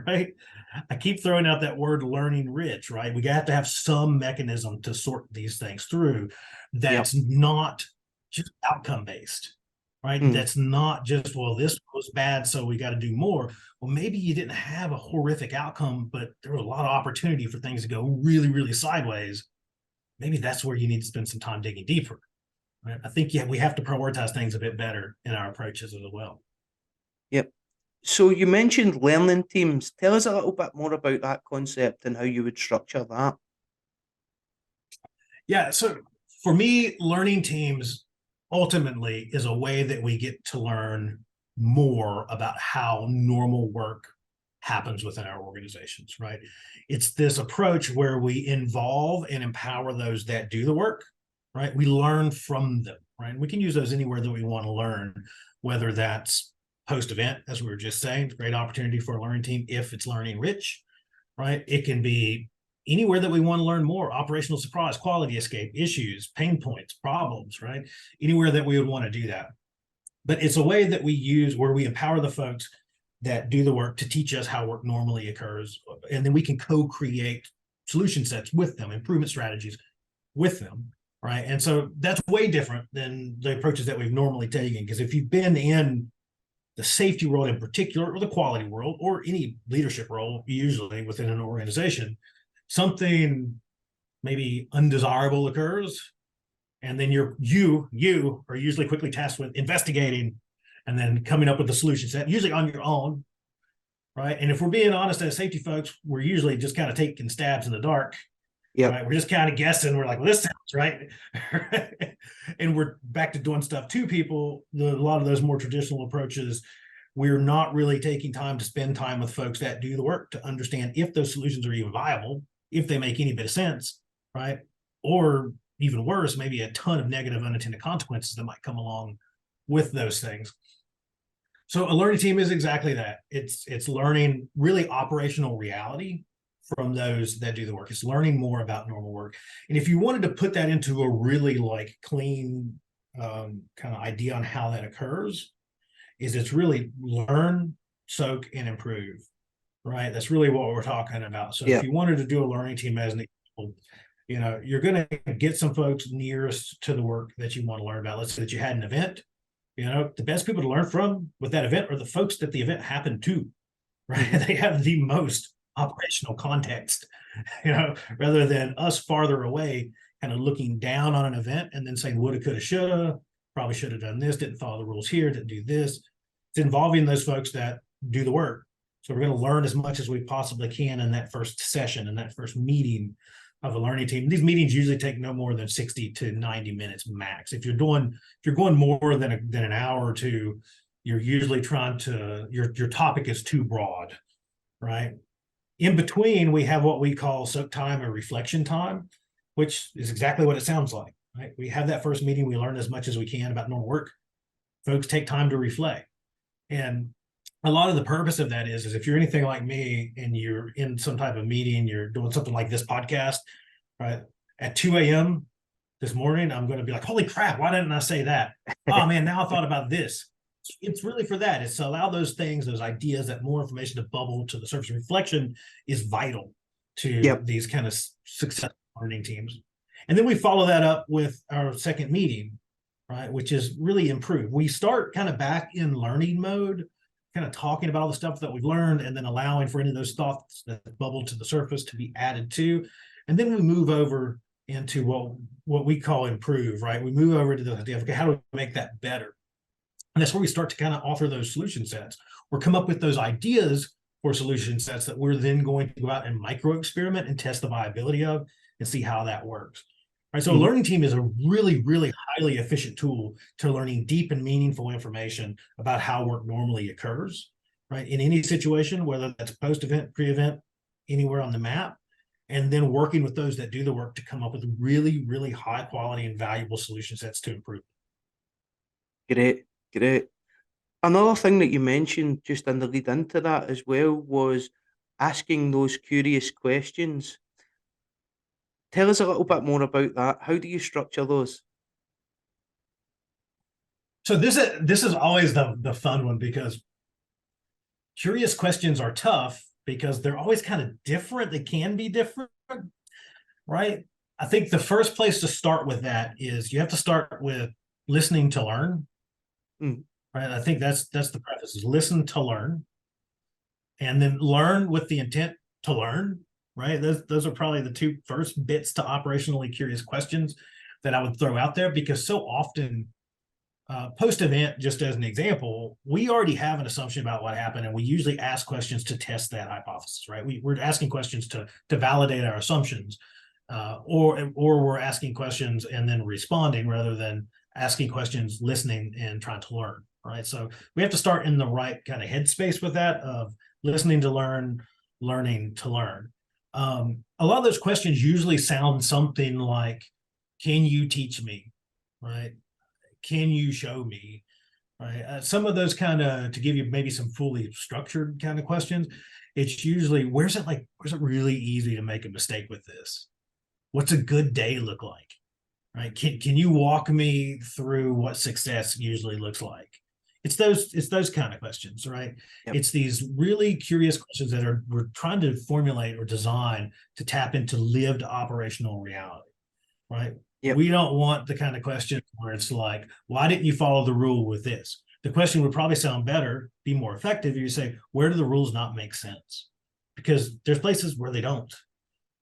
right? I keep throwing out that word learning rich, right? We have to have some mechanism to sort these things through that's not just outcome based. Right. That's not just, well, this was bad, so we got to do more. Well, maybe you didn't have a horrific outcome, but there was a lot of opportunity for things to go really, really sideways. Maybe that's where you need to spend some time digging deeper. Right? I think, we have to prioritize things a bit better in our approaches as well. Yep. So you mentioned learning teams. Tell us a little bit more about that concept and how you would structure that. Yeah. So for me, learning teams ultimately is a way that we get to learn more about how normal work happens within our organizations, right? It's this approach where we involve and empower those that do the work, right? We learn from them, right? We can use those anywhere that we want to learn, whether that's post-event, as we were just saying, great opportunity for a learning team if it's learning rich, right? It can be anywhere that we want to learn more, operational surprise, quality escape, issues, pain points, problems, right? Anywhere that we would want to do that. But it's a way that we use where we empower the folks that do the work to teach us how work normally occurs. And then we can co-create solution sets with them, improvement strategies with them, right? And so that's way different than the approaches that we've normally taken. Because if you've been in the safety world in particular, or the quality world, or any leadership role, usually within an organization, something maybe undesirable occurs, and then you are usually quickly tasked with investigating and then coming up with a solution set, usually on your own, right? And if we're being honest as safety folks, we're usually just kind of taking stabs in the dark Yep. right? We're just kind of guessing. We're like, well, this sounds right. And we're back to doing stuff to people. A lot of those more traditional approaches, we're not really taking time to spend time with folks that do the work to understand if those solutions are even viable, if they make any bit of sense, right? Or even worse, maybe a ton of negative unintended consequences that might come along with those things. So a learning team is exactly that. It's learning really operational reality from those that do the work. It's learning more about normal work. And if you wanted to put that into a really like clean kind of idea on how that occurs, is it's really learn, soak, and improve, right? That's really what we're talking about. So if Yep. you wanted to do a learning team as an example, you're going to get some folks nearest to the work that you want to learn about. Let's say that you had an event. The best people to learn from with that event are the folks that the event happened to, right? Mhm. They have the most operational context, rather than us farther away, kind of looking down on an event and then saying, woulda, coulda, shoulda, probably should have done this, didn't follow the rules here, didn't do this. It's involving those folks that do the work. So we're going to learn as much as we possibly can in that first session, in that first meeting of a learning team. These meetings usually take no more than 60 to 90 minutes max. If you're going more than an hour or two, you're usually trying to, your topic is too broad, right? In between, we have what we call soak time or reflection time, which is exactly what it sounds like, right? We have that first meeting, we learn as much as we can about normal work. Folks take time to reflect. And a lot of the purpose of that is if you're anything like me and you're in some type of meeting, you're doing something like this podcast, right? At 2 a.m. this morning, I'm going to be like, holy crap, why didn't I say that? Oh man, now I thought about this. It's really for that. It's to allow those things, those ideas, that more information to bubble to the surface. Reflection is vital to Yep. these kind of successful learning teams. And then we follow that up with our second meeting, right? Which is really improve. We start kind of back in learning mode, kind of talking about all the stuff that we've learned and then allowing for any of those thoughts that bubble to the surface to be added to. And then we move over into what we call improve, right? We move over to the idea of, okay, how do we make that better? And that's where we start to kind of offer those solution sets or come up with those ideas for solution sets that we're then going to go out and micro experiment and test the viability of and see how that works. Right. So a learning team is a really, really highly efficient tool to learning deep and meaningful information about how work normally occurs, right? In any situation, whether that's post-event, pre-event, anywhere on the map, and then working with those that do the work to come up with really, really high quality and valuable solution sets to improve. Great, great. Another thing that you mentioned just in the lead into that as well was asking those curious questions. Tell us a little bit more about that. How do you structure those? So this is always the fun one, because curious questions are tough because they're always kind of different. They can be different, right? I think the first place to start with that is you have to start with listening to learn, Mm. right? I think that's the preface, is listen to learn, and then learn with the intent to learn, right? Those are probably the two first bits to operationally curious questions that I would throw out there, because so often post-event, just as an example, we already have an assumption about what happened, and we usually ask questions to test that hypothesis, right? We're asking questions to validate our assumptions, or we're asking questions and then responding rather than asking questions, listening, and trying to learn, right? So we have to start in the right kind of headspace with that, of listening to learn, learning to learn. A lot of those questions usually sound something like, can you teach me, right? Can you show me, right? Some of those kind of, to give you maybe some fully structured kind of questions, it's usually, where's it really easy to make a mistake with this? What's a good day look like, right? Can you walk me through what success usually looks like? It's those kind of questions, right? Yep. It's these really curious questions that we're trying to formulate or design to tap into lived operational reality, right? Yep. We don't want the kind of question where it's like, why didn't you follow the rule with this? The question would probably sound better, be more effective, if you say, where do the rules not make sense? Because there's places where they don't,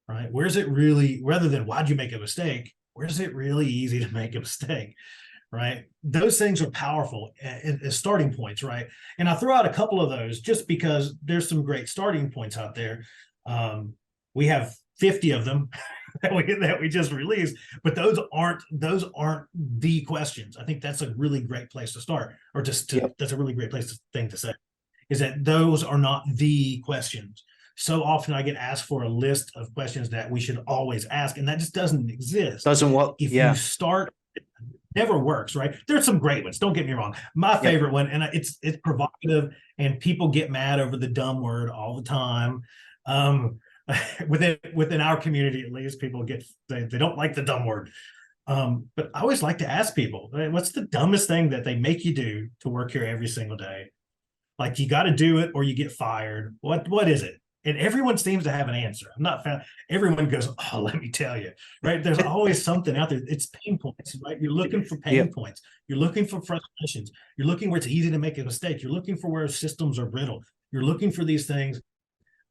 right? Where's it really, rather than why'd you make a mistake, where's it really easy to make a mistake, right? Those things are powerful as starting points, right? And I throw out a couple of those just because there's some great starting points out there. We have 50 of them that we just released, but those aren't the questions. I think that's a really great place to start, or that's a really great thing to say, is that those are not the questions. So often I get asked for a list of questions that we should always ask, and that just doesn't exist. Doesn't work. If you start, it never works, right? There's some great ones, don't get me wrong. My favorite one, and it's provocative, and people get mad over the dumb word all the time. Within our community, at least, people they don't like the dumb word. But I always like to ask people, what's the dumbest thing that they make you do to work here every single day? Like, you got to do it or you get fired. What is it? And everyone seems to have an answer. I'm not found. Everyone goes, oh, let me tell you, right? There's always something out there. It's pain points, right? You're looking for pain points. You're looking for frustrations. You're looking where it's easy to make a mistake. You're looking for where systems are brittle. You're looking for these things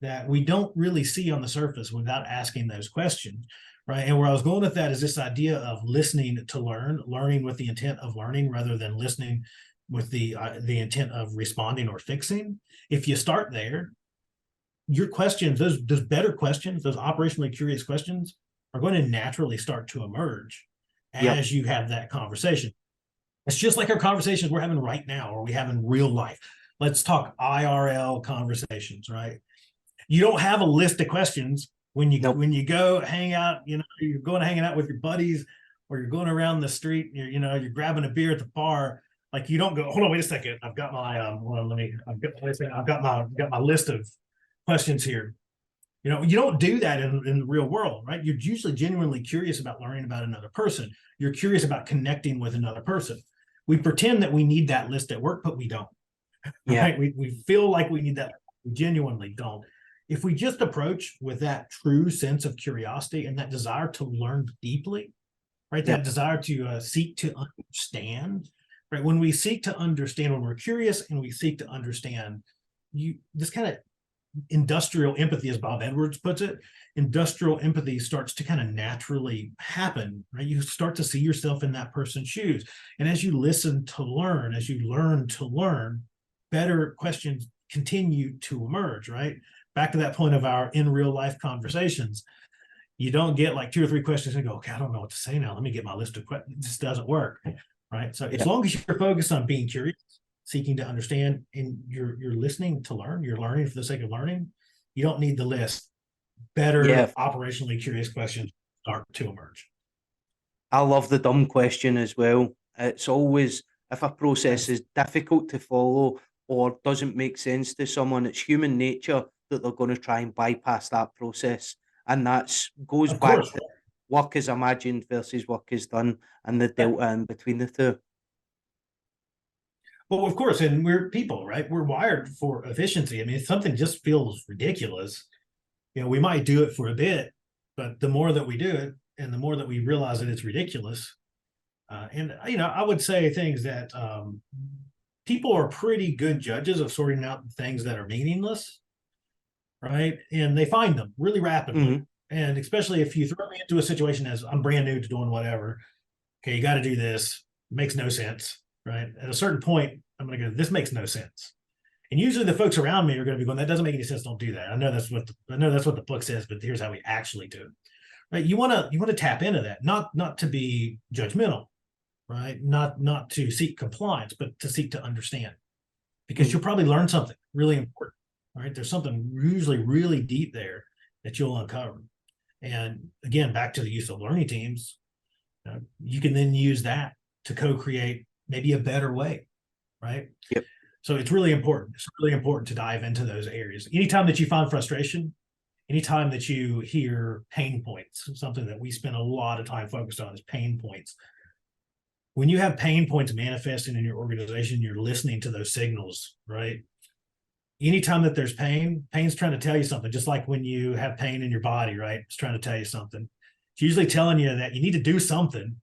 that we don't really see on the surface without asking those questions, right? And where I was going with that is this idea of listening to learning with the intent of learning rather than listening with the intent of responding or fixing. If you start there, your questions, those better questions, those operationally curious questions, are going to naturally start to emerge as you have that conversation. It's just like our conversations we're having right now, or we have in real life. Let's talk IRL conversations, right? You don't have a list of questions when you go hang out. You're going hanging out with your buddies, or you're going around the street. You're grabbing a beer at the bar. Like, you don't go, hold on, wait a second. I've got my I've got my list of questions here. You don't do that in the real world, right? You're usually genuinely curious about learning about another person. You're curious about connecting with another person. We pretend that we need that list at work, but we don't. Right? We feel like we need that. We genuinely don't. If we just approach with that true sense of curiosity and that desire to learn deeply, right? That desire to seek to understand, right? When we seek to understand, when we're curious and we seek to understand, this kind of industrial empathy, as Bob Edwards puts it, industrial empathy starts to kind of naturally happen, right? You start to see yourself in that person's shoes. And as you listen to learn, as you learn to learn, better questions continue to emerge, right? Back to that point of our in real life conversations, you don't get like 2 or 3 questions and go, okay, I don't know what to say now. Let me get my list of questions. It just doesn't work, right? So as long as you're focused on being curious, seeking to understand, and you're listening to learn, you're learning for the sake of learning, you don't need the list. Better operationally curious questions start to emerge. I love the dumb question as well. It's always, if a process is difficult to follow or doesn't make sense to someone, it's human nature that they're going to try and bypass that process. And that goes back to work is imagined versus work is done, and the delta in between the two. Well, of course, and we're people, right? We're wired for efficiency. I mean, if something just feels ridiculous, we might do it for a bit, but the more that we do it and the more that we realize that it's ridiculous, I would say things that people are pretty good judges of sorting out things that are meaningless, right? And they find them really rapidly. And especially if you throw me into a situation as I'm brand new to doing whatever, okay, you got to do this. It makes no sense. Right. At a certain point, I'm going to go, this makes no sense. And usually the folks around me are going to be going, that doesn't make any sense. Don't do that. I know that's what the book says, but here's how we actually do it. Right. You want to tap into that, not to be judgmental, right? Not to seek compliance, but to seek to understand, because you'll probably learn something really important. Right. There's something usually really deep there that you'll uncover. And again, back to the use of learning teams, you can then use that to co-create maybe a better way, right? So it's really important. It's really important to dive into those areas. Anytime that you find frustration, anytime that you hear pain points, something that we spend a lot of time focused on is pain points. When you have pain points manifesting in your organization, you're listening to those signals, right? Anytime that there's pain's trying to tell you something, just like when you have pain in your body, right? It's trying to tell you something. It's usually telling you that you need to do something.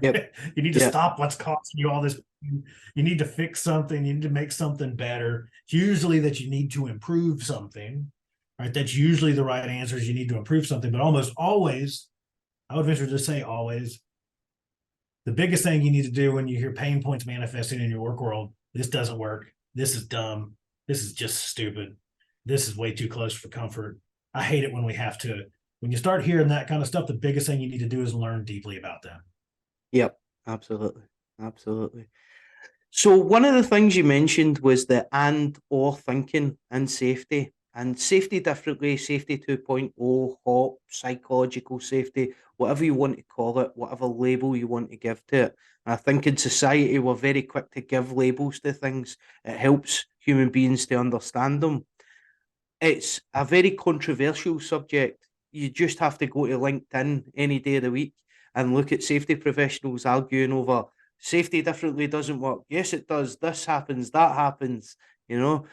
You need to stop what's causing you all this. You need to fix something. You need to make something better. It's usually that you need to improve something, right? That's usually the right answer, is you need to improve something. But almost always, I would venture to say always, the biggest thing you need to do when you hear pain points manifesting in your work world, this doesn't work. This is dumb. This is just stupid. This is way too close for comfort. I hate it when we have to When you start hearing that kind of stuff, the biggest thing you need to do is learn deeply about them. Yep, absolutely. Absolutely. So one of the things you mentioned was the and or thinking and safety. And safety differently, safety 2.0, HOP, psychological safety, whatever you want to call it, whatever label you want to give to it. And I think in society we're very quick to give labels to things. It helps human beings to understand them. It's a very controversial subject. You just have to go to LinkedIn any day of the week and look at safety professionals arguing over safety differently doesn't work. Yes, it does. This happens, that happens. You know,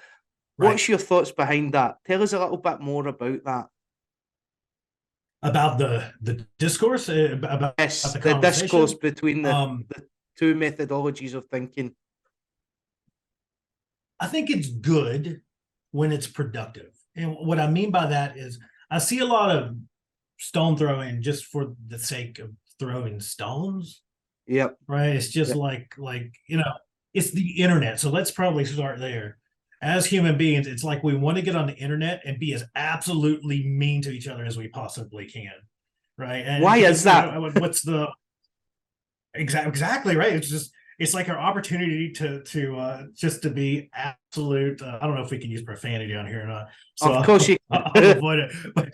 Right. what's your thoughts behind that? Tell us a little bit more about that. About the discourse, about Yes, the the discourse conversation. between Um, the two methodologies of thinking. I think it's good when it's productive. And what I mean by that is I see a lot of stone throwing just for the sake of throwing stones, Yep. right? It's just Yep. it's the internet. So let's probably start there. As human beings, it's like we want to get on the internet and be as absolutely mean to each other as we possibly can, right? And Why is because that? what's the exactly right? It's like our opportunity to just to be absolute. I don't know if we can use profanity on here or not, so Of course you I'll avoid it. But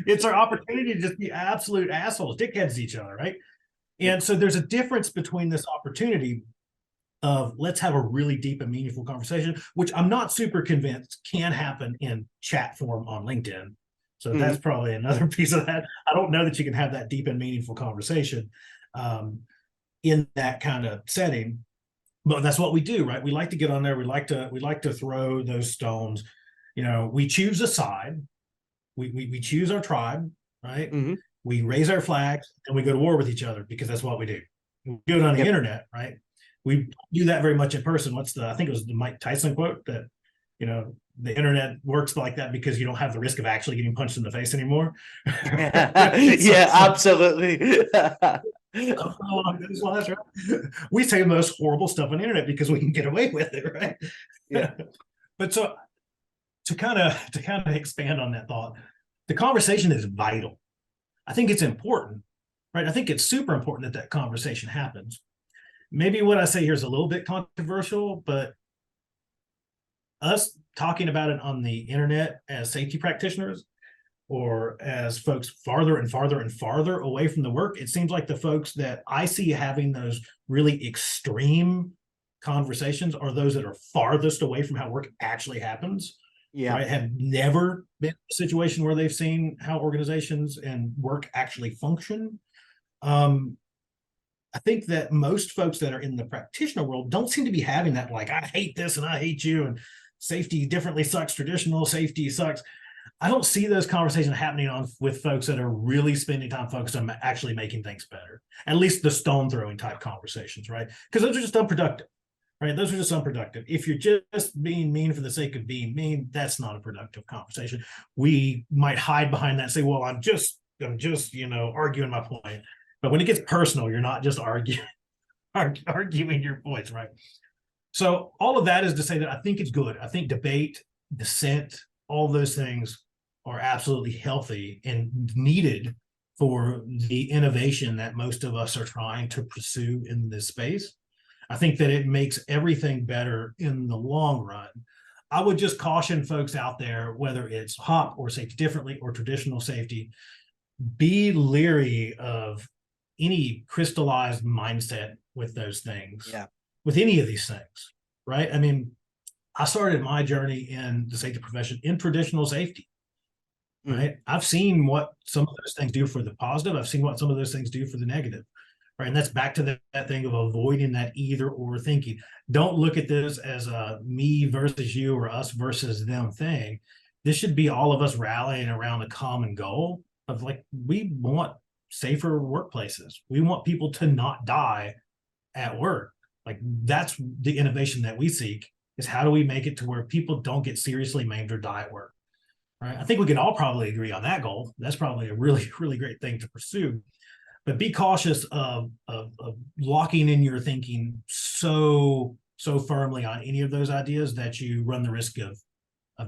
it's our opportunity to just be absolute assholes, dickheads to each other, right? Yep. And so there's a difference between this opportunity of let's have a really deep and meaningful conversation, which I'm not super convinced can happen in chat form on LinkedIn. So that's Mhm. probably another piece of that. I don't know that you can have that deep and meaningful conversation um, in that kind of setting, but that's what we do, right? We like to get on there. We like to throw those stones. We choose a side. We choose our tribe, right? Mhm. We raise our flags and we go to war with each other because that's what we do. We do it on the Yep. internet, right? We do that very much in person. I think it was the Mike Tyson quote that, the internet works like that because you don't have the risk of actually getting punched in the face anymore. Right? Yeah, absolutely. We say the most horrible stuff on the internet because we can get away with it, right? Yeah. But so to kind of expand on that thought, the conversation is vital. I think it's important, right? I think it's super important that conversation happens. Maybe what I say here is a little bit controversial, but us talking about it on the internet as safety practitioners or as folks farther and farther and farther away from the work, it seems like the folks that I see having those really extreme conversations are those that are farthest away from how work actually happens, Yeah. right? Have never been in a situation where they've seen how organizations and work actually function. I think that most folks that are in the practitioner world don't seem to be having that, like, I hate this and I hate you, and safety differently sucks, traditional safety sucks. I don't see those conversations happening with folks that are really spending time focused on actually making things better. At least the stone throwing type conversations, right? Because those are just unproductive, right? Those are just unproductive. If you're just being mean for the sake of being mean, that's not a productive conversation. We might hide behind that and say, well, I'm just arguing my point. But when it gets personal, you're not just arguing your points, right? So all of that is to say that I think it's good. I think debate, dissent, all those things are absolutely healthy and needed for the innovation that most of us are trying to pursue in this space. I think that it makes everything better in the long run. I would just caution folks out there, whether it's HOP or safety differently or traditional safety, be leery of any crystallized mindset with those things, Yeah. with any of these things, right? I mean, I started my journey in the safety profession in traditional safety, Mhm. right? I've seen what some of those things do for the positive. I've seen what some of those things do for the negative, right? And that's back to that thing of avoiding that either or thinking. Don't look at this as a me versus you or us versus them thing. This should be all of us rallying around a common goal of, like, we want safer workplaces. We want people to not die at work. Like, that's the innovation that we seek, is how do we make it to where people don't get seriously maimed or die at work, right? I think we can all probably agree on that goal. That's probably a really, really great thing to pursue. But be cautious of locking in your thinking so firmly on any of those ideas that you run the risk of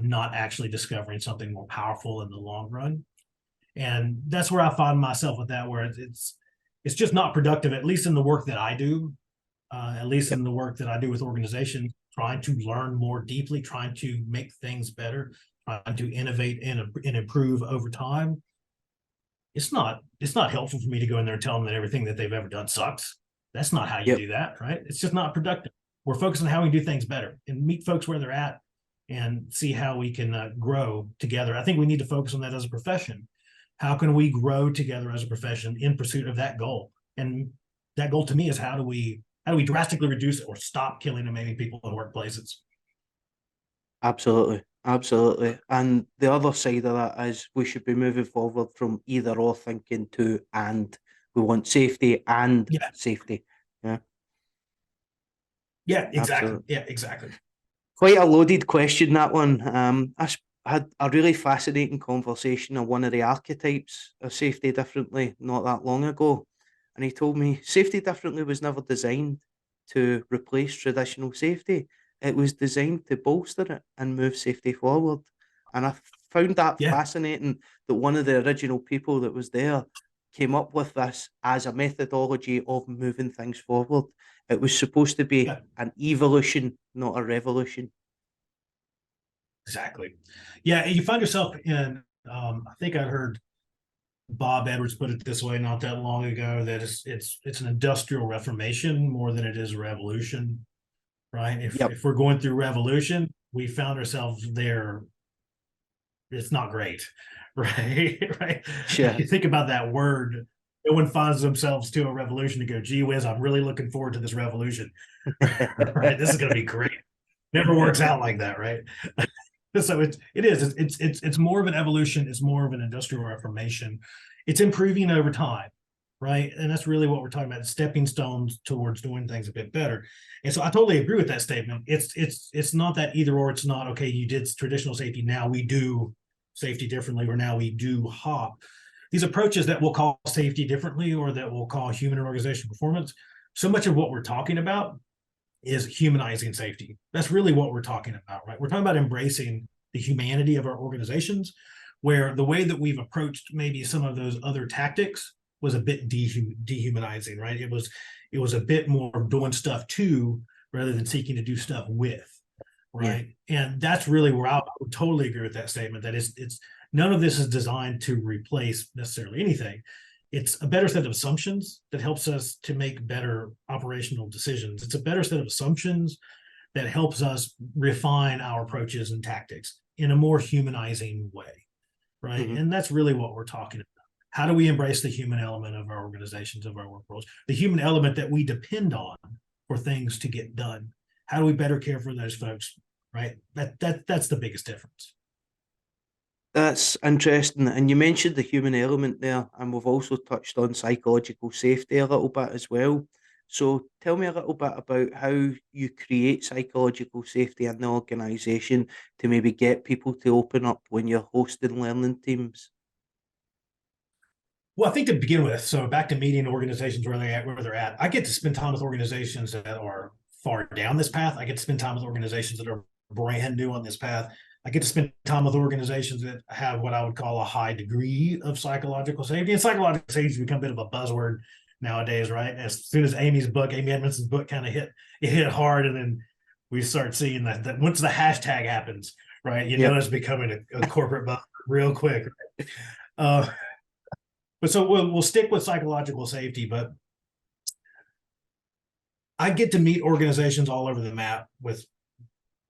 not actually discovering something more powerful in the long run. And that's where I find myself with that, where it's just not productive, at least in the work that I do, at least Yep. in the work that I do with organizations, trying to learn more deeply, trying to make things better, trying to innovate and improve over time. It's not helpful for me to go in there and tell them that everything that they've ever done sucks. That's not how you Yep. do that, right? It's just not productive. We're focused on how we do things better and meet folks where they're at and see how we can grow together. I think we need to focus on that as a profession. How can we grow together as a profession in pursuit of that goal? And that goal to me is how do we drastically reduce or stop killing and maiming people in workplaces? Absolutely. Absolutely. And the other side of that is we should be moving forward from either or thinking to and. We want safety and Yeah, safety. Yeah, yeah, exactly. absolutely. Yeah, exactly. Quite a loaded question, that one. Had a really fascinating conversation on one of the archetypes of safety differently not that long ago. And he told me safety differently was never designed to replace traditional safety. It was designed to bolster it and move safety forward. And I found that Yeah, fascinating that one of the original people that was there came up with this as a methodology of moving things forward. It was supposed to be yeah, an evolution, not a revolution. exactly. Yeah, you find yourself in. I think I heard Bob Edwards put it this way not that long ago, that it's an industrial reformation more than it is a revolution, right? If Yep. if we're going through revolution, we found ourselves there. It's not great, right? Right. Yeah. You think about that word. No one finds themselves to a revolution to go, gee whiz, I'm really looking forward to this revolution. Right. This is going to be great. Never works out like that, right? So it's more of an evolution. It's more of an industrial reformation. It's improving over time, right? And that's really what we're talking about: stepping stones towards doing things a bit better. And so I totally agree with that statement. It's not that either or. It's not okay. You did traditional safety, now we do safety differently, or now we do hop. These approaches that will call safety differently, or that will call human and organizational performance. So much of what we're talking about is humanizing safety. That's really what we're talking about, right? We're talking about embracing the humanity of our organizations, where the way that we've approached maybe some of those other tactics was a bit dehumanizing, right? It was a bit more doing stuff to rather than seeking to do stuff with, Yeah. right? And that's really where I would totally agree with that statement. That it's none of this is designed to replace necessarily anything. It's a better set of assumptions that helps us to make better operational decisions. It's a better set of assumptions that helps us refine our approaches and tactics in a more humanizing way, right? Hmm. And that's really what we're talking about. How do we embrace the human element of our organizations, of our workforce, the human element that we depend on for things to get done? How do we better care for those folks, right? That's the biggest difference. That's interesting. And you mentioned the human element there, and we've also touched on psychological safety a little bit as well. So tell me a little bit about how you create psychological safety in the organization to maybe get people to open up when you're hosting learning teams. Well, I think to begin with, so back to meeting organizations where they're at. I get to spend time with organizations that are far down this path. I get to spend time with organizations that are brand new on this path. I get to spend time with organizations that have what I would call a high degree of psychological safety. And psychological safety has become a bit of a buzzword nowadays, right? As soon as Amy Edmondson's book kind of hit hard, and then we start seeing that once the hashtag happens, right? You know Yep. it's becoming a corporate buzzword real quick. Uh, but so we'll stick with psychological safety, but I get to meet organizations all over the map with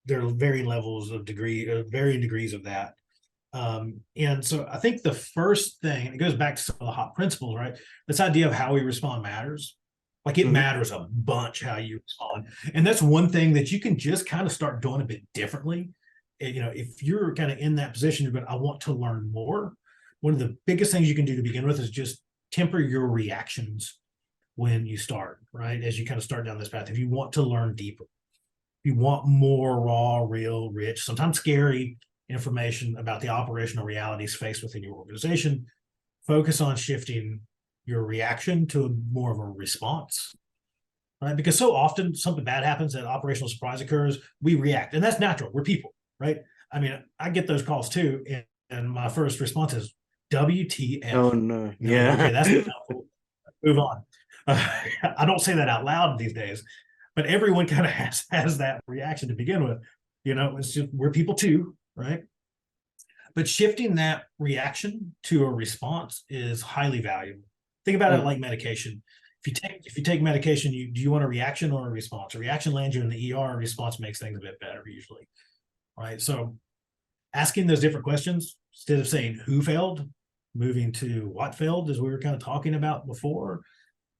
their varying levels of varying degrees of that. And so I think the first thing, and it goes back to some of the hot principles, right? This idea of how we respond matters. Like it Hmm. matters a bunch how you respond. And that's one thing that you can just kind of start doing a bit differently. If you're kind of in that position, you're going, I want to learn more. One of the biggest things you can do to begin with is just temper your reactions when you start, right? As you kind of start down this path. If you want to learn deeper, if you want more raw, real, rich, sometimes scary information about the operational realities faced within your organization, focus on shifting your reaction to more of a response, right? Because so often something bad happens, that operational surprise occurs, we react, and that's natural. We're people, right? I mean, I get those calls too, and my first response is, WTF. Oh no. And they're like, Yeah. okay, that's move on. I don't say that out loud these days, but everyone kind of has that reaction to begin with. It's just, we're people too, right? But shifting that reaction to a response is highly valuable. Think about it like medication. If you take medication, do you want a reaction or a response? A reaction lands you in the ER. A response makes things a bit better usually, right? So asking those different questions instead of saying who failed, moving to what failed, as we were kind of talking about before.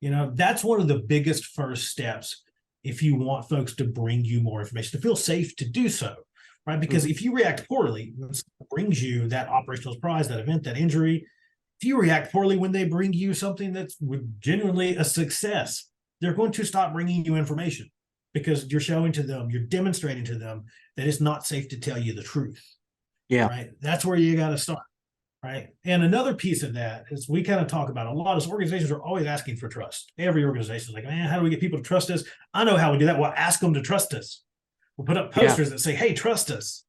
That's one of the biggest first steps if you want folks to bring you more information, to feel safe to do so, right? Because if you react poorly, when someone brings you that operational surprise, that event, that injury, if you react poorly when they bring you something that's genuinely a success, they're going to stop bringing you information because you're showing to them, you're demonstrating to them that it's not safe to tell you the truth. Yeah. Right. That's where you got to start. Right. And another piece of that is we kind of talk about a lot of organizations are always asking for trust. Every organization is like, man, how do we get people to trust us? I know how we do that. We'll ask them to trust us. We'll put up posters that say, hey, trust us.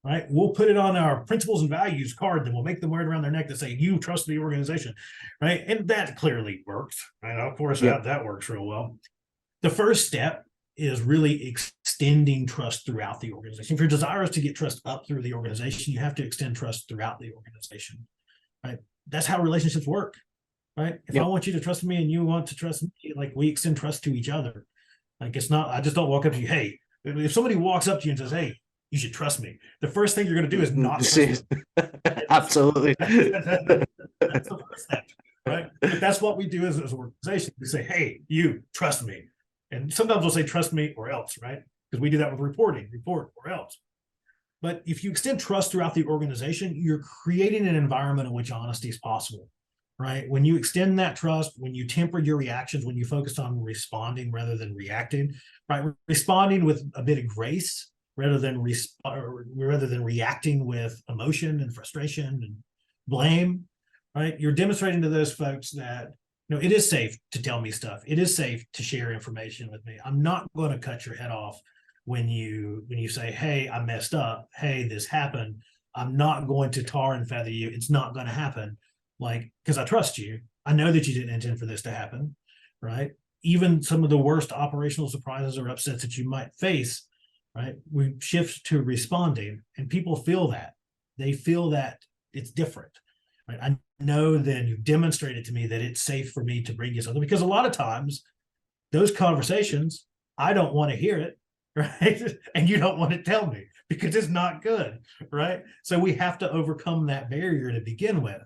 Right. We'll put it on our principles and values card, then we'll make them wear it around their neck that say, you trust the organization. Right. And that clearly works. Right. Of course, that works real well. The first step is really extending trust throughout the organization. If you're desirous to get trust up through the organization, you have to extend trust throughout the organization, right? That's how relationships work, right? If I want you to trust me and you want to trust me, like we extend trust to each other. Like it's not, I just don't walk up to you, hey, if somebody walks up to you and says, hey, you should trust me, the first thing you're going to do is not trust them. Absolutely. That's the first step, right? But that's what we do as an organization. We say, hey, you trust me. And sometimes we'll say, trust me or else, right? Because we do that with report or else. But if you extend trust throughout the organization, you're creating an environment in which honesty is possible, right? When you extend that trust, when you temper your reactions, when you focus on responding rather than reacting, right? Responding with a bit of grace rather than reacting with emotion and frustration and blame, right? You're demonstrating to those folks that it is safe to tell me stuff. It is safe to share information with me. I'm not going to cut your head off when you say, hey, I messed up. Hey, this happened. I'm not going to tar and feather you. It's not going to happen. Because I trust you. I know that you didn't intend for this to happen, right? Even some of the worst operational surprises or upsets that you might face, right? We shift to responding, and people feel that. They feel that it's different. Right? I know then you've demonstrated to me that it's safe for me to bring you something, because a lot of times those conversations, I don't want to hear it, right? And you don't want to tell me because it's not good, right? So we have to overcome that barrier to begin with.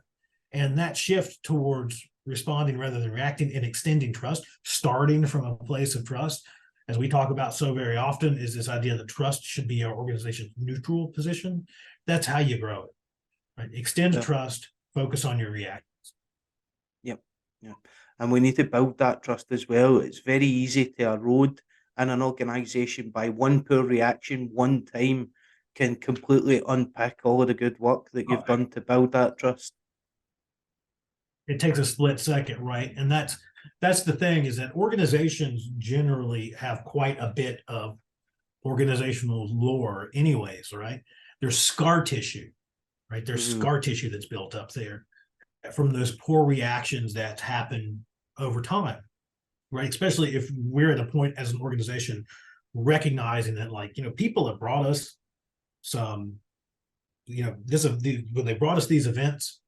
And that shift towards responding rather than reacting and extending trust, starting from a place of trust, as we talk about so very often, is this idea that trust should be our organization's neutral position. That's how you grow it, right? Extend trust. Focus on your reactions. Yep. And we need to build that trust as well. It's very easy to erode in an organization by one poor reaction one time can completely unpick all of the good work that you've done to build that trust. It takes a split second, right? And that's the thing, is that organizations generally have quite a bit of organizational lore anyways, right? There's scar tissue, right? There's scar tissue that's built up there from those poor reactions that happen over time, right? Especially if we're at a point as an organization recognizing that, people have brought us some, when they brought us these events,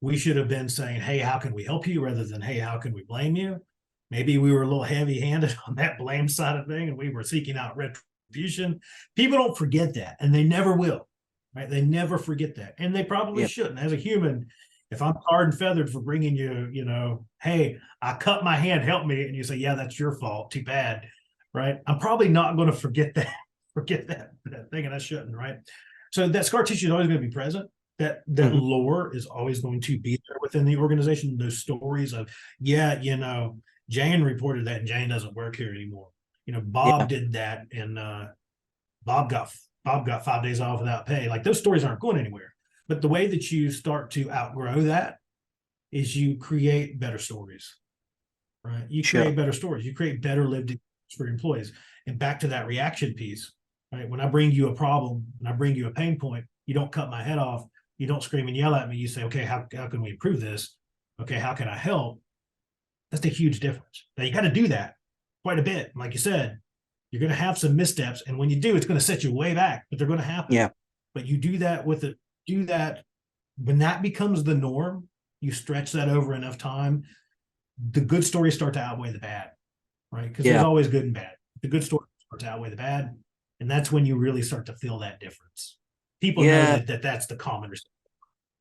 we should have been saying, hey, how can we help you, rather than, hey, how can we blame you? Maybe we were a little heavy-handed on that blame side of thing, and we were seeking out retribution. People don't forget that, and they never will. Right? They never forget that. And they probably shouldn't. As a human, if I'm tarred and feathered for bringing you, hey, I cut my hand, help me. And you say, yeah, that's your fault. Too bad. Right? I'm probably not going to forget that thing, and I shouldn't. Right? So that scar tissue is always going to be present. That lore is always going to be there within the organization. Those stories of, Jane reported that and Jane doesn't work here anymore. Bob did that and Bob got 5 days off without pay. Those stories aren't going anywhere. But the way that you start to outgrow that is you create better stories, right? You create better stories. You create better lived experience for employees. And back to that reaction piece, right? When I bring you a problem, when I bring you a pain point, you don't cut my head off. You don't scream and yell at me. You say, okay, how can we improve this? Okay, how can I help? That's a huge difference. Now you got to do that quite a bit. Like you said, you're going to have some missteps, and when you do, it's going to set you way back, but they're going to happen. Yeah. But you do that do that when that becomes the norm, you stretch that over enough time, the good stories start to outweigh the bad, right? Because there's always good and bad. The good stories start to outweigh the bad, and that's when you really start to feel that difference. People know that that's the common response.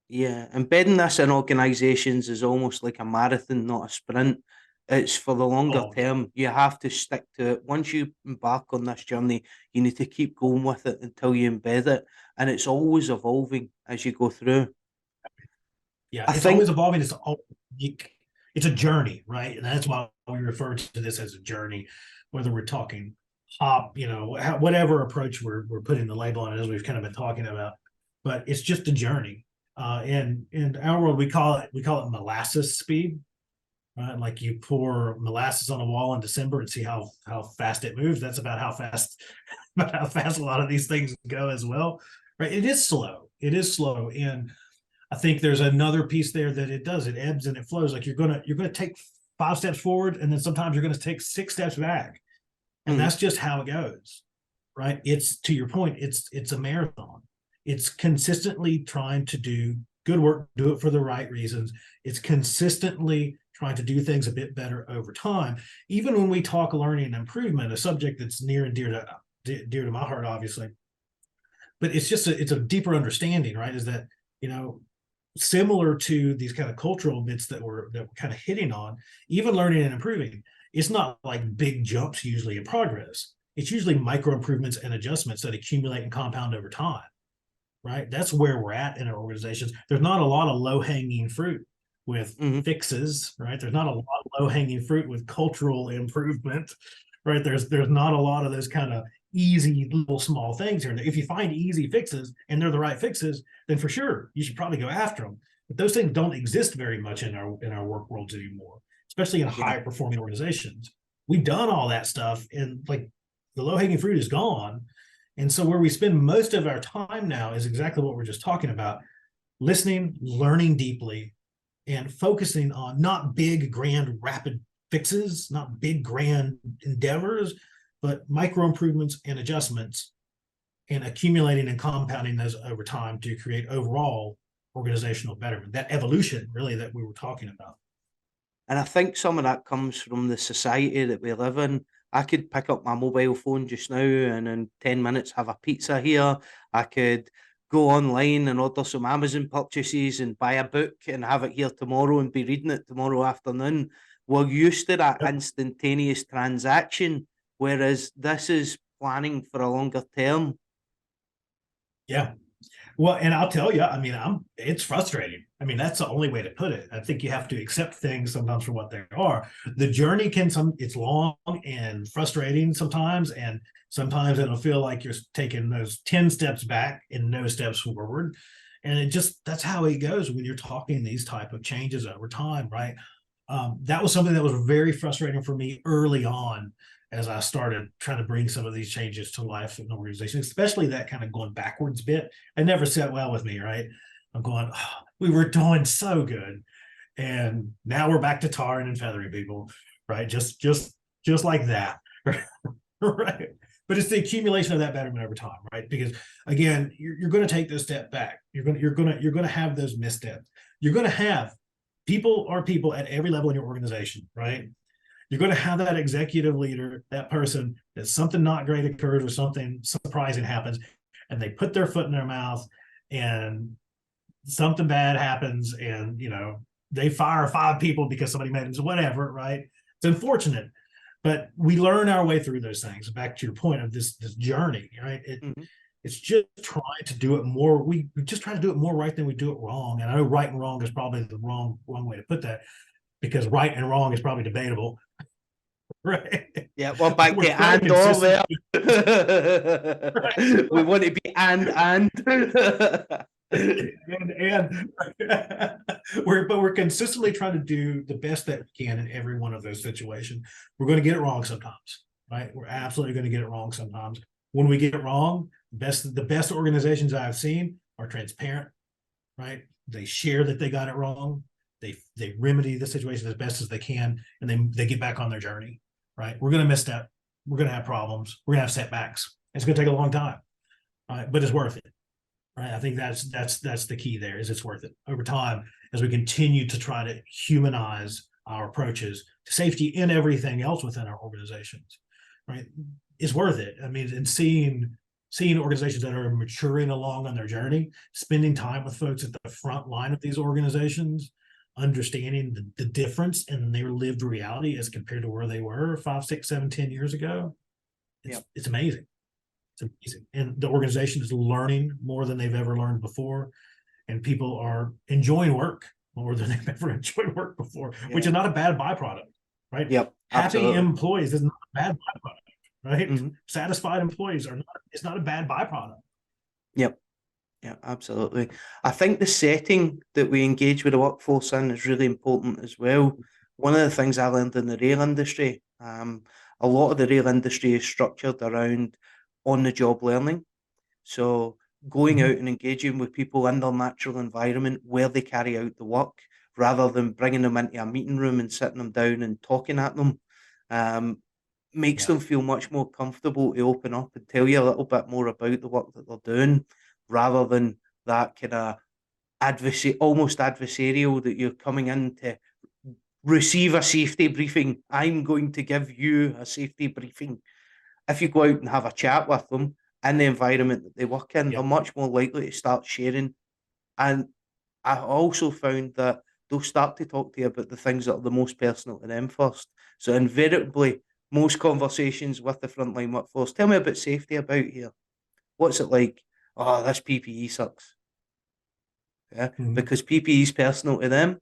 Yeah, embedding this in organizations is almost like a marathon, not a sprint. It's for the longer term. You have to stick to it. Once you embark on this journey, you need to keep going with it until you embed it. And it's always evolving as you go through. Yeah, I it's think always evolving. It's a journey, right? And that's why we refer to this as a journey, whether we're talking hop, whatever approach we're putting the label on it, as we've kind of been talking about. But it's just a journey. In our world, we call it molasses speed, right? Like you pour molasses on a wall in December and see how fast it moves. That's about how fast a lot of these things go as well, right? It is slow. And I think there's another piece there that it does. It ebbs and it flows. Like you're gonna take 5 steps forward, and then sometimes you're gonna take 6 steps back, and that's just how it goes, right? It's, to your point, it's a marathon. It's consistently trying to do good work, do it for the right reasons. It's consistently trying to do things a bit better over time. Even when we talk learning and improvement, a subject that's near and dear to my heart, obviously, but it's just it's a deeper understanding, right? Is that, similar to these kind of cultural bits that we're kind of hitting on, even learning and improving, it's not like big jumps usually in progress. It's usually micro improvements and adjustments that accumulate and compound over time, right? That's where we're at in our organizations. There's not a lot of low hanging fruit with fixes, right? There's not a lot of low hanging fruit with cultural improvement, right? There's not a lot of those kind of easy little small things here. If you find easy fixes and they're the right fixes, then for sure you should probably go after them. But those things don't exist very much in our work worlds anymore, especially in high performing organizations. We've done all that stuff, and like the low hanging fruit is gone. And so where we spend most of our time now is exactly what we're just talking about: listening, learning deeply, and focusing on not big, grand, rapid fixes, not big, grand endeavors, but micro improvements and adjustments, and accumulating and compounding those over time to create overall organizational betterment, that evolution really that we were talking about. And I think some of that comes from the society that we live in. I could pick up my mobile phone just now and in 10 minutes have a pizza here. I could go online and order some Amazon purchases and buy a book and have it here tomorrow and be reading it tomorrow afternoon. We're used to that instantaneous transaction, whereas this is planning for a longer term. Yeah. Well, and I'll tell you, I mean, it's frustrating. I mean, that's the only way to put it. I think you have to accept things sometimes for what they are. The journey it's long and frustrating sometimes, and sometimes it'll feel like you're taking those 10 steps back and no steps forward. And that's how it goes when you're talking these type of changes over time, right? That was something that was very frustrating for me early on as I started trying to bring some of these changes to life in the organization, especially that kind of going backwards bit. It never sat well with me, right? I'm going, we were doing so good, and now we're back to tarring and feathering people, right? Just like that, right? But it's the accumulation of that betterment over time, right? Because again, you're going to take this step back. You're going to have those missteps. You're going to have people at every level in your organization, right? You're going to have that executive leader, that person, that something not great occurs or something surprising happens, and they put their foot in their mouth, and something bad happens, and they fire 5 people because somebody made them, whatever, right? It's unfortunate, but we learn our way through those things. Back to your point of this journey, right? It's just trying to do it more. We just try to do it more right than we do it wrong. And I know right and wrong is probably the wrong way to put that, because right and wrong is probably debatable. Right. Yeah, we're back to and all there. Right. We want to be and. and we're consistently trying to do the best that we can in every one of those situations. We're going to get it wrong sometimes, right? We're absolutely going to get it wrong sometimes. When we get it wrong, the best organizations I've seen are transparent. right? They share that they got it wrong. They remedy the situation as best as they can, and they get back on their journey, right? We're going to misstep. We're going to have problems. We're going to have setbacks. It's going to take a long time, right? But it's worth it, right? I think that's the key there. Is it's worth it over time as we continue to try to humanize our approaches to safety in everything else within our organizations, right? It's worth it. I mean, and seeing organizations that are maturing along on their journey, spending time with folks at the front line of these organizations, understanding the difference in their lived reality as compared to where they were 5, 6, 7, 10 years ago. It's amazing. It's amazing. And the organization is learning more than they've ever learned before. And people are enjoying work more than they've ever enjoyed work before, which is not a bad byproduct, right? Yep. Happy Absolutely. employees is not a bad byproduct, right? Satisfied employees are not, it's not a bad byproduct. Yep. Yeah, absolutely. I think the setting that we engage with the workforce in is really important as well. One of the things I learned in the rail industry, a lot of the rail industry is structured around on-the-job learning. So going out and engaging with people in their natural environment where they carry out the work, rather than bringing them into a meeting room and sitting them down and talking at them, makes them feel much more comfortable to open up and tell you a little bit more about the work that they're doing, rather than that kind of almost adversarial that you're coming in to receive a safety briefing. I'm going to give you a safety briefing. If you go out and have a chat with them in the environment that they work in, they're much more likely to start sharing. And I also found that they'll start to talk to you about the things that are the most personal to them first. So invariably, most conversations with the frontline workforce, tell me about safety about here. What's it like? Oh, this PPE sucks. Yeah, because PPE is personal to them.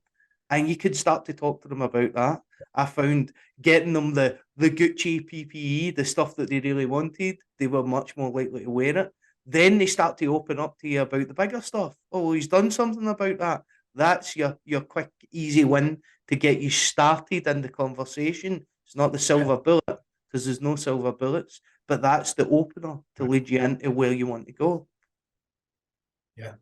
And you could start to talk to them about that. I found getting them the Gucci PPE, the stuff that they really wanted, they were much more likely to wear it. Then they start to open up to you about the bigger stuff. Oh, he's done something about that. That's your quick, easy win to get you started in the conversation. It's not the silver bullet, because there's no silver bullets, but that's the opener to lead you into where you want to go. Yeah.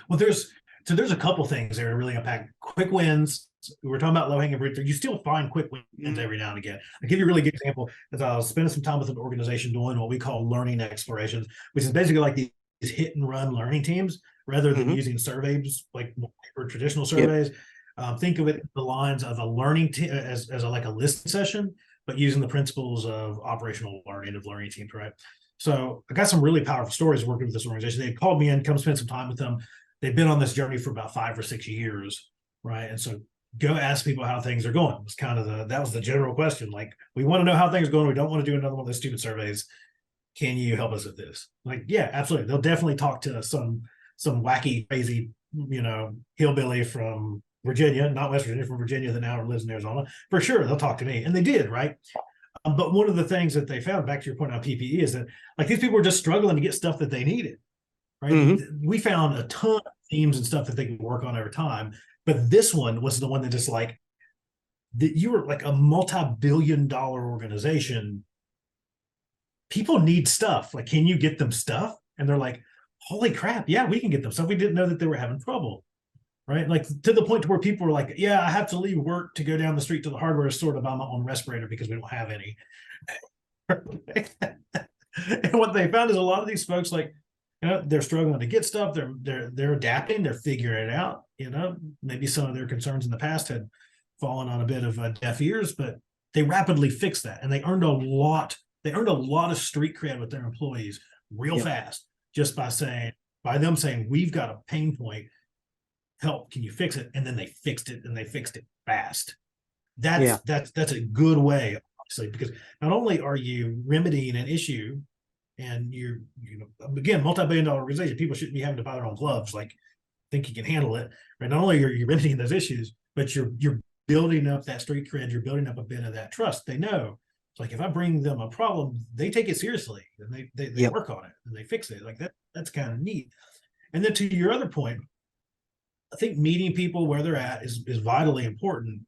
Well, there's a couple things there to really unpack. Quick wins. We were talking about low hanging fruit. You still find quick wins every now and again. I'll give you a really good example. As I was spending some time with an organization doing what we call learning explorations, which is basically like these hit and run learning teams rather than using surveys like for traditional surveys. Think of it in the lines of a learning as like a list session, but using the principles of operational learning of learning teams, right? So I got some really powerful stories working with this organization. They called me in, come spend some time with them. They've been on this journey for about 5 or 6 years, right? And so go ask people how things are going. It was kind of that was the general question. Like, we want to know how things are going. We don't want to do another one of those stupid surveys. Can you help us with this? Like, yeah, absolutely. They'll definitely talk to some wacky, crazy, hillbilly from Virginia, not West Virginia, from Virginia that now lives in Arizona. For sure, they'll talk to me. And they did, right? But one of the things that they found, back to your point on PPE, is that like these people were just struggling to get stuff that they needed. Right. We found a ton of themes and stuff that they can work on over time. But this one was the one that just like, you were like a multi-billion-dollar organization. People need stuff. Like, can you get them stuff? And they're like, holy crap. Yeah, we can get them stuff. We didn't know that they were having trouble. Right. Like to the point to where people were like, yeah, I have to leave work to go down the street to the hardware store to buy my own respirator because we don't have any. And what they found is a lot of these folks, like, they're struggling to get stuff. They're adapting. They're figuring it out. Maybe some of their concerns in the past had fallen on a bit of deaf ears, but they rapidly fixed that, and they earned a lot. They earned a lot of street cred with their employees real fast just by them saying, "We've got a pain point. Help! Can you fix it?" And then they fixed it, and they fixed it fast. That's a good way, obviously, because not only are you remedying an issue. And again, multi-billion-dollar organization, people shouldn't be having to buy their own gloves. Like, think you can handle it, right? Not only are you remedying those issues, but you're building up that street cred. You're building up a bit of that trust. They know, it's like, if I bring them a problem, they take it seriously, and they work on it, and they fix it. Like that's kind of neat. And then to your other point, I think meeting people where they're at is vitally important.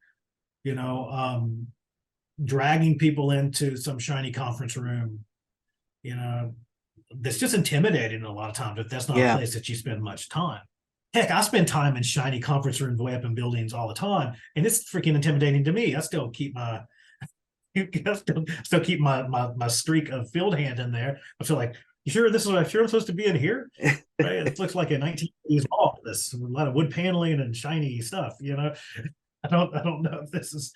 Dragging people into some shiny conference room, that's just intimidating a lot of times if that's not a place that you spend much time. Heck, I spend time in shiny conference rooms way up in buildings all the time, and it's freaking intimidating to me. I still keep my still keep my streak of field hand in there. I feel like, you sure this is what I'm sure I'm supposed to be in here? Right? It looks like a 1980s mall. This a lot of wood paneling and shiny stuff, you know. I don't know if this is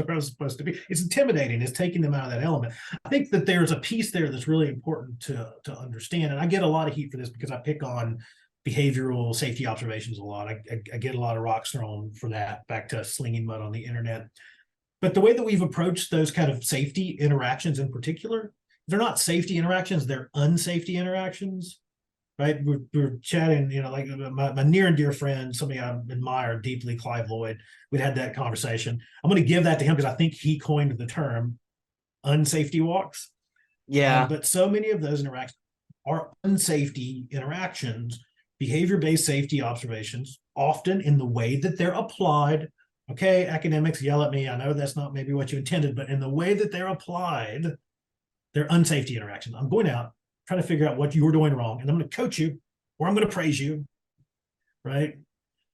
where I'm supposed to be. It's intimidating. It's taking them out of that element. I think that there's a piece there that's really important to understand. And I get a lot of heat for this because I pick on behavioral safety observations a lot. I get a lot of rocks thrown for that, back to slinging mud on the internet. But the way that we've approached those kind of safety interactions in particular, they're not safety interactions, they're unsafety interactions, right? We're chatting, like my near and dear friend, somebody I admire deeply, Clive Lloyd. We'd had that conversation. I'm going to give that to him because I think he coined the term unsafety walks. Yeah. But so many of those interactions are unsafety interactions, behavior-based safety observations, often in the way that they're applied. Okay, academics yell at me. I know that's not maybe what you intended, but in the way that they're applied, they're unsafety interactions. I'm going out, trying to figure out what you're doing wrong, and I'm going to coach you, or I'm going to praise you, right?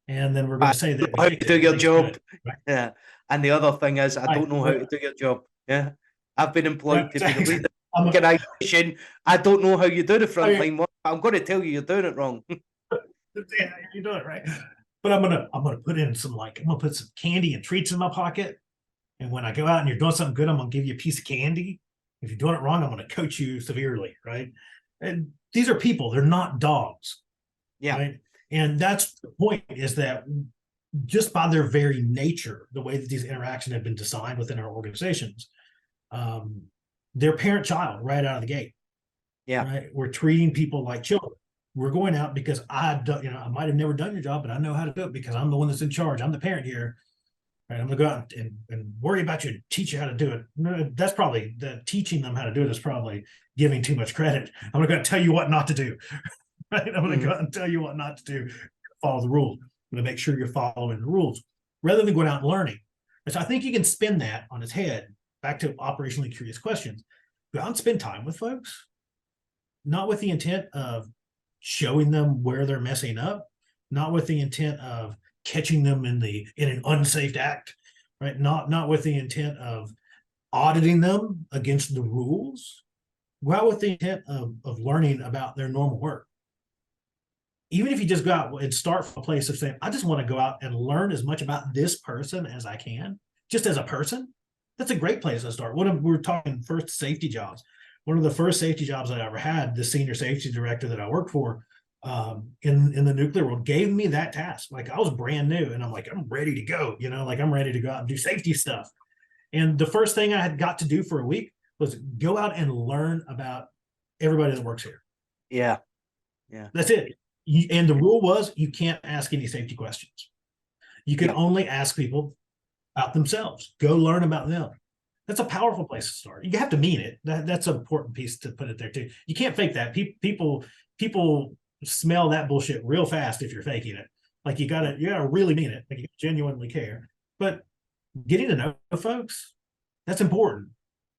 And then we're going I to say don't that know how to do your job. right? Yeah. And the other thing is, I Right. don't know how to do your job. Yeah. I've been Right. employed to be the leader I'm of a, the organization. I don't know how you do the I mean, frontline work, but I'm going to tell you you're doing it wrong. yeah, you're doing it right. But I'm gonna put in some I'm gonna put some candy and treats in my pocket. And when I go out and you're doing something good, I'm gonna give you a piece of candy. If you're doing it wrong, I'm gonna coach you severely, right? And these are people, they're not dogs, Yeah. right? And that's the point, is that just by their very nature, the way that these interactions have been designed within our organizations, they're parent-child right out of the gate. Yeah. Right? We're treating people like children. We're going out because I might have never done your job, but I know how to do it because I'm the one that's in charge. I'm the parent here. Right? I'm gonna go out and worry about you and teach you how to do it. No, that's probably teaching them how to do it is probably giving too much credit. I'm gonna go tell you what not to do. Right? I'm gonna go out and tell you what not to do. Follow the rules. I'm gonna make sure you're following the rules rather than going out and learning. And so I think you can spin that on its head. Back to operationally curious questions. Go out and spend time with folks, not with the intent of showing them where they're messing up, not with the intent of catching them in an unsafe act, right? Not with the intent of auditing them against the rules. Go out with the intent of learning about their normal work. Even if you just go out and start from a place of saying, I just want to go out and learn as much about this person as I can, just as a person, that's a great place to start. We're talking first safety jobs. One of the first safety jobs I ever had, the senior safety director that I worked for in the nuclear world, gave me that task. Like, I was brand new and I'm like, I'm ready to go, like I'm ready to go out and do safety stuff. And the first thing I had got to do for a week was go out and learn about everybody that works here. Yeah. Yeah. That's it. And the rule was you can't ask any safety questions. You can only ask people about themselves. Go learn about them. That's a powerful place to start. You have to mean it. That's an important piece to put it there too. You can't fake that. People smell that bullshit real fast if you're faking it. Like you gotta really mean it. Like you genuinely care. But getting to know folks, that's important.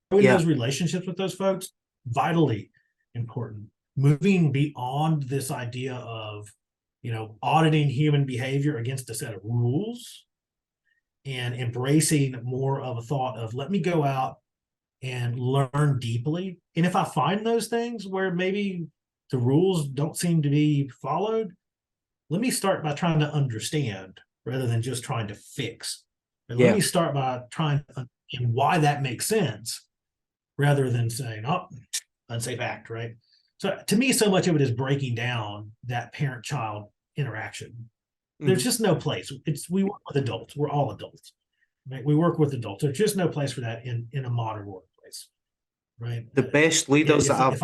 Building those relationships with those folks, vitally important. Moving beyond this idea of, auditing human behavior against a set of rules, and embracing more of a thought of, let me go out and learn deeply. And if I find those things where maybe the rules don't seem to be followed, let me start by trying to understand rather than just trying to fix. And let me start by trying to understand why that makes sense rather than saying, oh, unsafe act, right? So to me, so much of it is breaking down that parent-child interaction. There's just no place. We work with adults. We're all adults, right? We work with adults. There's just no place for that in a modern workplace, right? The best leaders that I've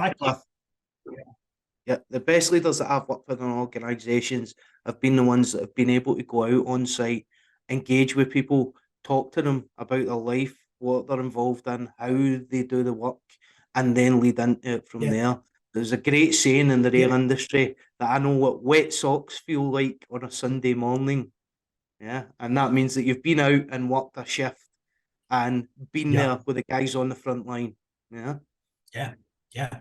the best leaders that I've worked with in organizations have been the ones that have been able to go out on site, engage with people, talk to them about their life, what they're involved in, how they do the work, and then lead into it from there. There's a great saying in the rail industry that I know what wet socks feel like on a Sunday morning. Yeah. And that means that you've been out and worked a shift and been there with the guys on the front line. Yeah. Yeah. Yeah.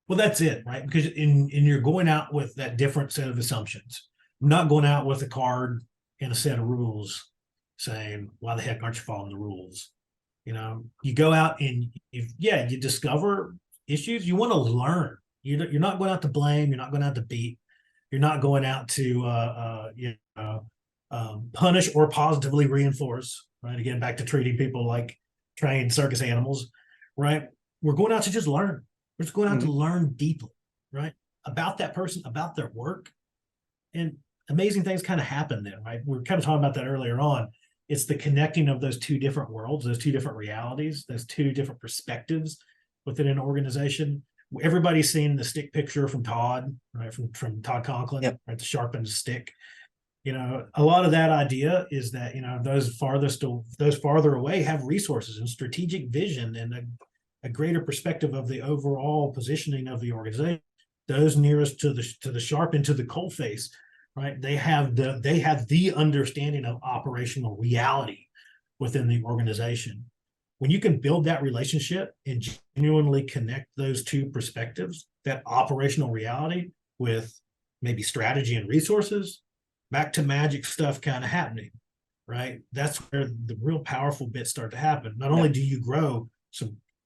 Well, that's it, right? Because in you're going out with that different set of assumptions. I'm not going out with a card and a set of rules saying, why the heck aren't you following the rules? You go out and you discover issues. You want to learn. You're not going out to blame. You're not going out to beat. You're not going out to punish or positively reinforce. Right. Again, back to treating people like trained circus animals. Right. We're going out to just learn. We're just going out to learn deeply. Right. About that person, about their work, and amazing things kind of happen then. Right. We were kind of talking about that earlier on. It's the connecting of those two different worlds, those two different realities, those two different perspectives within an organization. Everybody's seen the stick picture from Todd, right? From Todd Conklin, Yep. right? The sharpened stick. A lot of that idea is that those farther away have resources and strategic vision and a greater perspective of the overall positioning of the organization. Those nearest to the sharp and to the coal face, right? They have the understanding of operational reality within the organization. When you can build that relationship and genuinely connect those two perspectives, that operational reality with maybe strategy and resources, back to magic stuff kind of happening, right? That's where the real powerful bits start to happen. Not only do you grow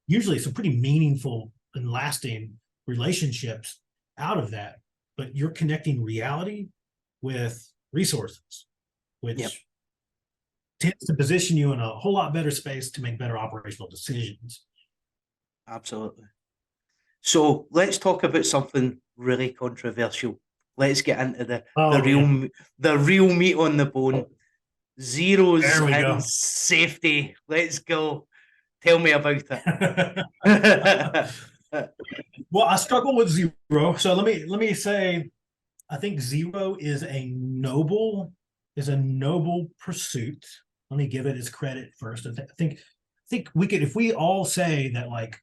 usually some pretty meaningful and lasting relationships out of that, but you're connecting reality with resources, which tends to position you in a whole lot better space to make better operational decisions. Absolutely. So let's talk about something really controversial. Let's get into the real meat on the bone. Zeros and safety. Let's go. Tell me about it. Well, I struggle with zero. So let me say, I think zero is a noble pursuit. Let me give it its credit first. I think we could, if we all say that, like,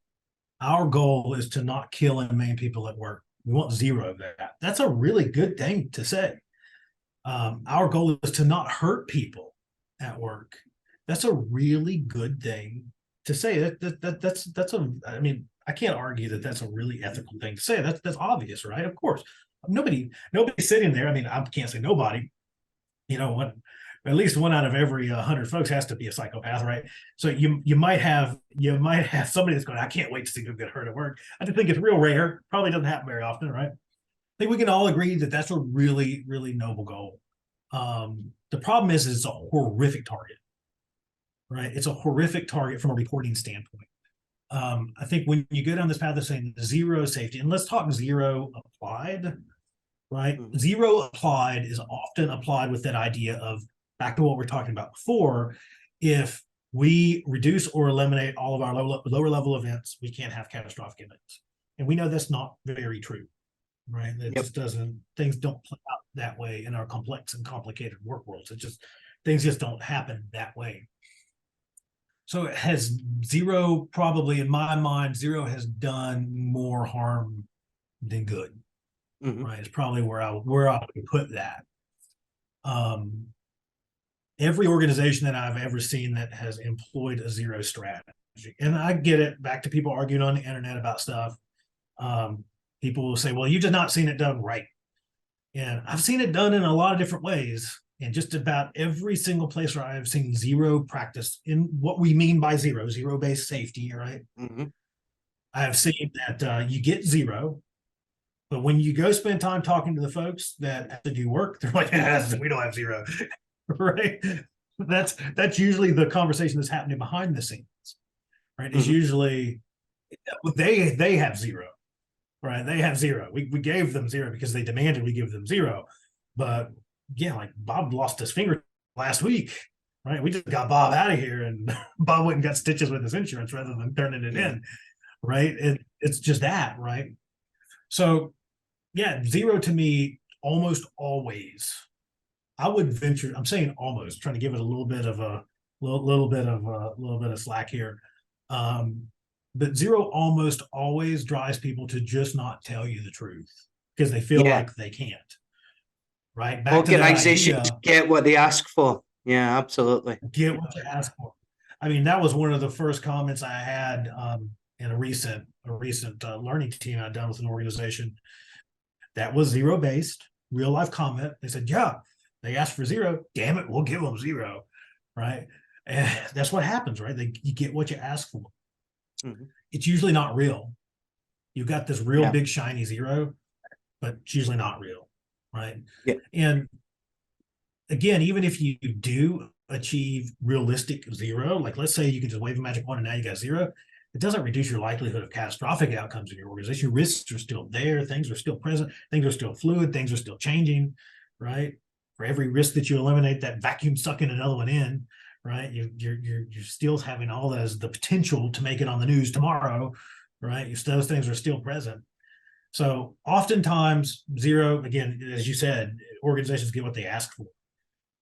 our goal is to not kill and maim people at work, we want zero of that. That's a really good thing to say. Our goal is to not hurt people at work. That's a really good thing to say. I mean, I can't argue that that's a really ethical thing to say. That's obvious, right? Of course, nobody's sitting there. I mean, I can't say nobody. At least one out of every 100 folks has to be a psychopath, right? So you might have somebody that's going, I can't wait to see who get hurt at work. I just think it's real rare. Probably doesn't happen very often, right? I think we can all agree that that's a really, really noble goal. The problem is it's a horrific target, right? It's a horrific target from a reporting standpoint. I think when you go down this path of saying zero safety, and let's talk zero applied, right? Zero applied is often applied with that idea of, back to what we're talking about before, if we reduce or eliminate all of our lower level events, we can't have catastrophic events. And we know that's not very true, right? It just doesn't, things don't play out that way in our complex and complicated work worlds. Things just don't happen that way. So it has zero, probably in my mind, zero has done more harm than good, right? It's probably where I would put that. Every organization that I've ever seen that has employed a zero strategy, and I get it, back to people arguing on the internet about stuff. People will say, well, you just not seen it done right. And I've seen it done in a lot of different ways. And just about every single place where I've seen zero practice in what we mean by zero-based safety, right? I have seen that you get zero, but when you go spend time talking to the folks that have to do work, they're like, we don't have zero, right? That's usually the conversation that's happening behind the scenes, right? It's usually they have zero, right? They have zero. We gave them zero because they demanded we give them zero, but yeah, like Bob lost his finger last week, right? We just got Bob out of here, and Bob went and got stitches with his insurance rather than turning it in, right? It's just that, right? So yeah, zero to me almost always. I would venture, I'm saying almost, trying to give it a little bit of slack here. But zero almost always drives people to just not tell you the truth because they feel like they can't. Right? Organizations get what they ask for. Yeah, absolutely. Get what you ask for. I mean, that was one of the first comments I had in a recent learning team I'd done with an organization that was zero based. real life comment. They said, yeah, they asked for 0. Damn it, we'll give them 0, right? And that's what happens, right? You get what you ask for. Mm-hmm. It's usually not real. You've got this real Yeah. big shiny 0, but it's usually not real, right? Yeah. And again, even if you do achieve realistic 0, like let's say you can just wave a magic wand and now you got 0, it doesn't reduce your likelihood of catastrophic outcomes in your organization. Risks are still there, things are still present, things are still fluid, things are still changing, right? For every risk that you eliminate, that vacuum sucking another one in, right? You're still having all that as the potential to make it on the news tomorrow, right? Those things are still present. So oftentimes 0, again, as you said, organizations get what they ask for.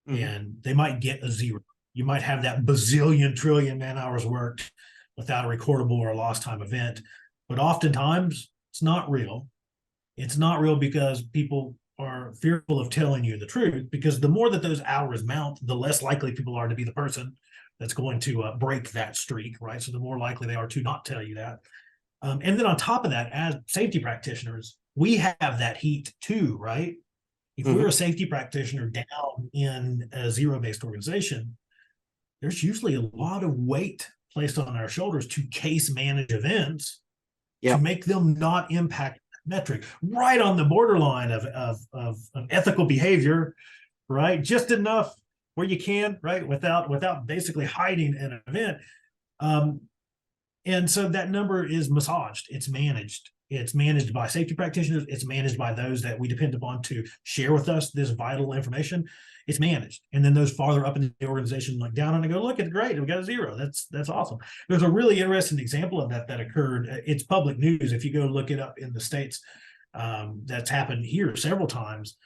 Mm-hmm. And they might get a 0. You might have that bazillion trillion man hours worked without a recordable or a lost time event. But oftentimes it's not real. It's not real because people are fearful of telling you the truth, because the more that those hours mount, the less likely people are to be the person that's going to break that streak, right? So the more likely they are to not tell you that. And then on top of that, as safety practitioners, we have that heat too, right? If we're a safety practitioner down in a 0-based organization, there's usually a lot of weight placed on our shoulders to case manage events to make them not impact metric, right on the borderline of ethical behavior, right? Just enough where you can, right? Without basically hiding an event. And so that number is massaged. It's managed. It's managed by safety practitioners. It's managed by those that we depend upon to share with us this vital information. It's managed. And then those farther up in the organization look down and they go, look, it's great. We got a 0. That's awesome. There's a really interesting example of that occurred. It's public news. If you go look it up in the States, that's happened here several times,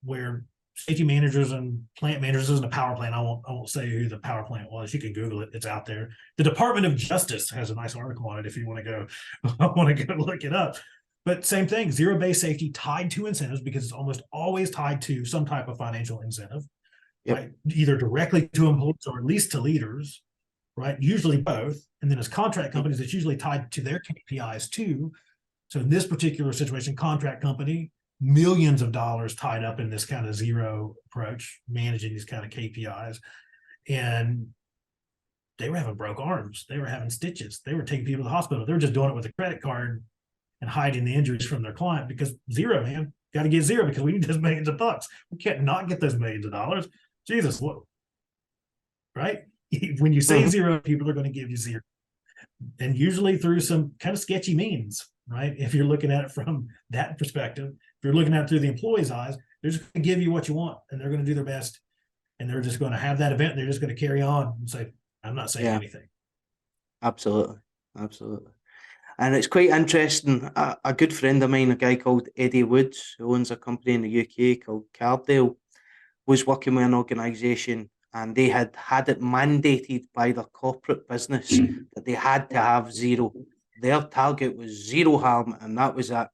where safety managers and plant managers, isn't a power plant. I won't say who the power plant was. You can Google it. It's out there. The Department of Justice has a nice article on it if you want to go look it up. But same thing, 0-based safety tied to incentives, because it's almost always tied to some type of financial incentive, right? Either directly to employees or at least to leaders, right? Usually both. And then as contract companies, it's usually tied to their KPIs too. So in this particular situation, contract company, millions of dollars tied up in this kind of 0 approach, managing these kind of KPIs. And they were having broke arms. They were having stitches. They were taking people to the hospital. They were just doing it with a credit card and hiding the injuries from their client, because 0, man, got to get 0 because we need those millions of bucks. We can't not get those millions of dollars. Jesus, what? Right? When you say 0, people are going to give you 0. And usually through some kind of sketchy means, right? If you're looking at it from that perspective, if you're looking at it through the employee's eyes, they're just going to give you what you want and they're going to do their best. And they're just going to have that event. And they're just going to carry on and say, I'm not saying anything. Absolutely. And it's quite interesting. A good friend of mine, a guy called Eddie Woods, who owns a company in the UK called Cardale, was working with an organisation, and they had it mandated by their corporate business that they had to have 0. Their target was 0 harm, and that was it.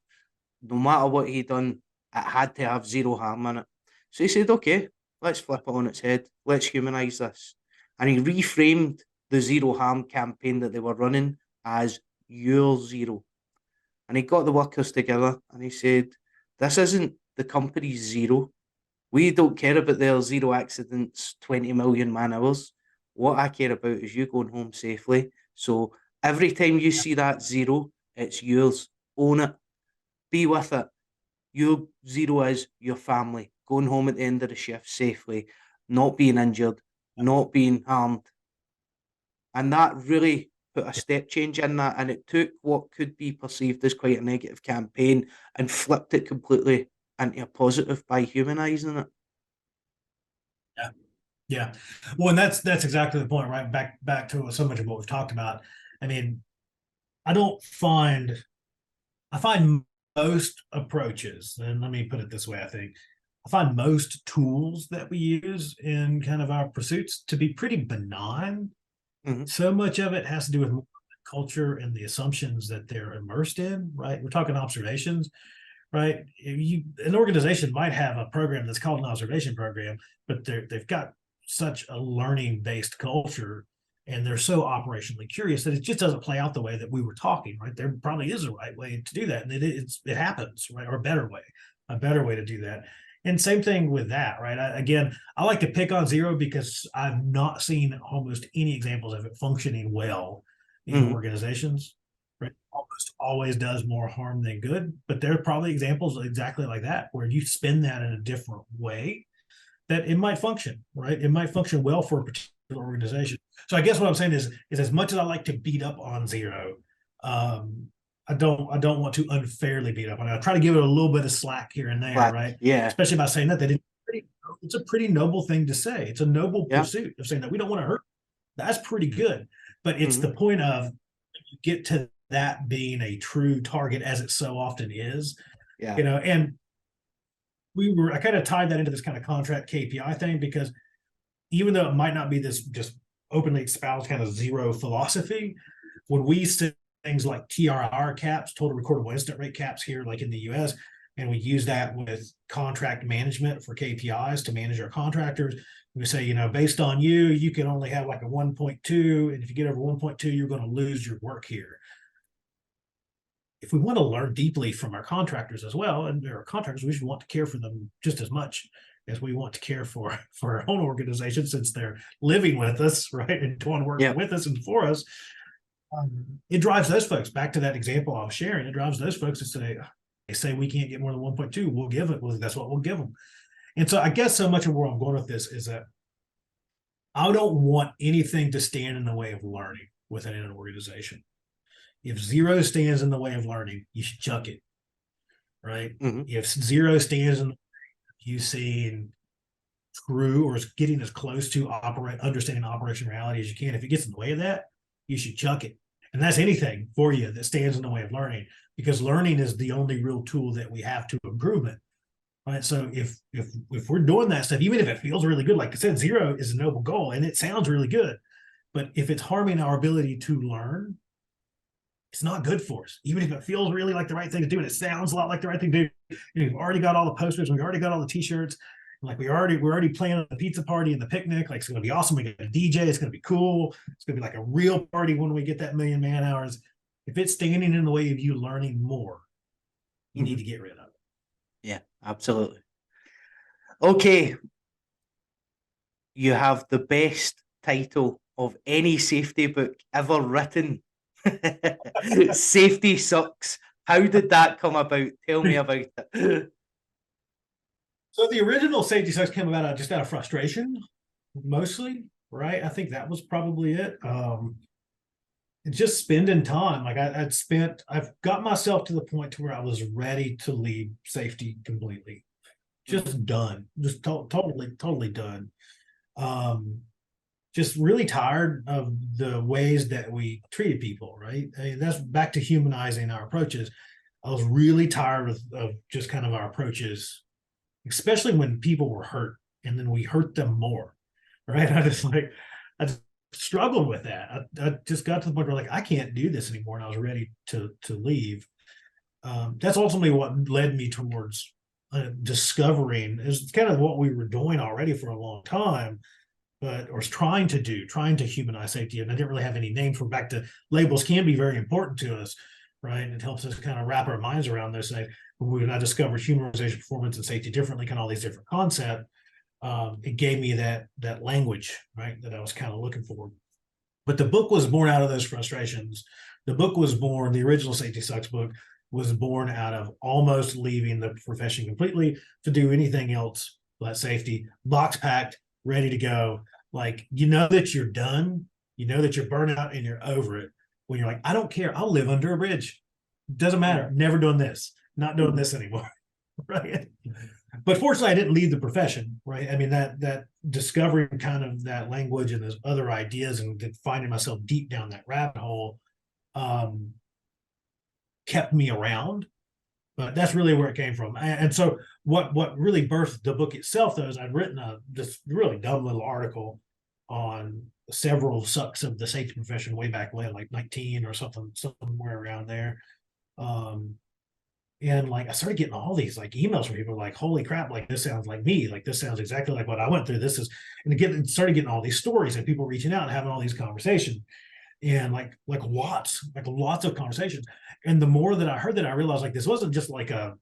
No matter what he done, it had to have 0 harm in it. So he said, okay, let's flip it on its head. Let's humanise this. And he reframed the 0 harm campaign that they were running as your 0. And he got the workers together and he said, this isn't the company's 0. We don't care about their 0 accidents, 20 million man hours. What I care about is you going home safely. So every time you see that 0, it's yours. Own it. Be with it. Your 0 is your family. Going home at the end of the shift safely, not being injured, not being harmed. And that really put a step change in that. And it took what could be perceived as quite a negative campaign and flipped it completely into a positive by humanising it. Yeah. Well, and that's exactly the point, right? Back to so much of what we've talked about. I mean, I find most approaches, and let me put it this way, I find most tools that we use in kind of our pursuits to be pretty benign. So much of it has to do with culture and the assumptions that they're immersed in, right? We're talking observations, right? An organization might have a program that's called an observation program, but they've got such a learning-based culture and they're so operationally curious that it just doesn't play out the way that we were talking, right? There probably is a right way to do that, and it happens, right? Or a better way. a better way to do that. And same thing with that, right? Again, I like to pick on zero because I've not seen almost any examples of it functioning well in organizations. Right? Almost always does more harm than good, but there are probably examples exactly like that where you spin that in a different way that it might function, right? It might function well for a particular organization. So I guess what I'm saying is as much as I like to beat up on zero, I don't want to unfairly beat up on it. I try to give it a little bit of slack here and there, right? Yeah. Especially by saying that it's a pretty noble thing to say. It's a noble pursuit of saying that we don't want to hurt. That's pretty good. But it's the point of you get to that being a true target, as it so often is. Yeah. You know, and I kind of tied that into this kind of contract KPI thing, because even though it might not be this just openly espoused kind of zero philosophy, when we say things like TRR caps, total recordable incident rate caps here, like in the US, and we use that with contract management for KPIs to manage our contractors. We say, you know, based on you can only have like a 1.2, and if you get over 1.2, you're going to lose your work here. If we want to learn deeply from our contractors as well, and there are contractors, we should want to care for them just as much as we want to care for our own organization, since they're living with us, right, and doing work with us and for us. It drives those folks back to that example I was sharing. It drives those folks to say, they say we can't get more than 1.2, we'll give it. Well, that's what we'll give them. And so I guess so much of where I'm going with this is that I don't want anything to stand in the way of learning within an organization. If zero stands in the way of learning, you should chuck it, right? If zero stands in the way of you seeing true or is getting as close to understanding operation reality as you can, if it gets in the way of that, you should chuck it. And that's anything for you that stands in the way of learning, because learning is the only real tool that we have to improvement. Right. So if we're doing that stuff, even if it feels really good, like I said, zero is a noble goal and it sounds really good, but if it's harming our ability to learn, it's not good for us. Even if it feels really like the right thing to do, and it sounds a lot like the right thing to do. You know, we've already got all the posters, we've already got all the t-shirts, like we're already planning the pizza party and the picnic. Like, it's going to be awesome. We got a DJ. It's going to be cool. It's going to be like a real party when we get that 1,000,000 man hours. If it's standing in the way of you learning more, you need to get rid of it. Yeah, absolutely. Okay. You have the best title of any safety book ever written. Safety Sucks. How did that come about? Tell me about it. So the original Safety Sucks came about just out of frustration, mostly, right? I think that was probably it. Just spending time. Like I've got myself to the point to where I was ready to leave safety completely. Just done. Just totally done. Just really tired of the ways that we treated people, right? I mean, that's back to humanizing our approaches. I was really tired of just kind of our approaches, especially when people were hurt and then we hurt them more, right? I just struggled with that. I just got to the point where like, I can't do this anymore. And I was ready to leave. That's ultimately what led me towards discovering is kind of what we were doing already for a long time, or trying to humanize safety. And I didn't really have any names for back to labels can be very important to us, right? And it helps us kind of wrap our minds around those things. When I discovered humanization, performance, and safety differently, kind of all these different concepts, it gave me that language, right, that I was kind of looking for. But the book was born out of those frustrations. The original Safety Sucks book was born out of almost leaving the profession completely to do anything else but safety, box packed, ready to go. Like, you know that you're done, you know that you're burnt out and you're over it. When you're like, I don't care, I'll live under a bridge. Doesn't matter, never doing this, not doing this anymore, right? But fortunately, I didn't leave the profession, right? I mean, that discovering kind of that language and those other ideas and finding myself deep down that rabbit hole kept me around. But that's really where it came from. And so what really birthed the book itself, though, is I'd written this really dumb little article on several sucks of the safety profession way back when, like 19 or somewhere around there. And like I started getting all these like emails from people like, holy crap, like this sounds like me, like this sounds exactly like what I went through. Started getting all these stories and people reaching out and having all these conversations. And like lots of conversations. And the more that I heard that, I realized like this wasn't just like a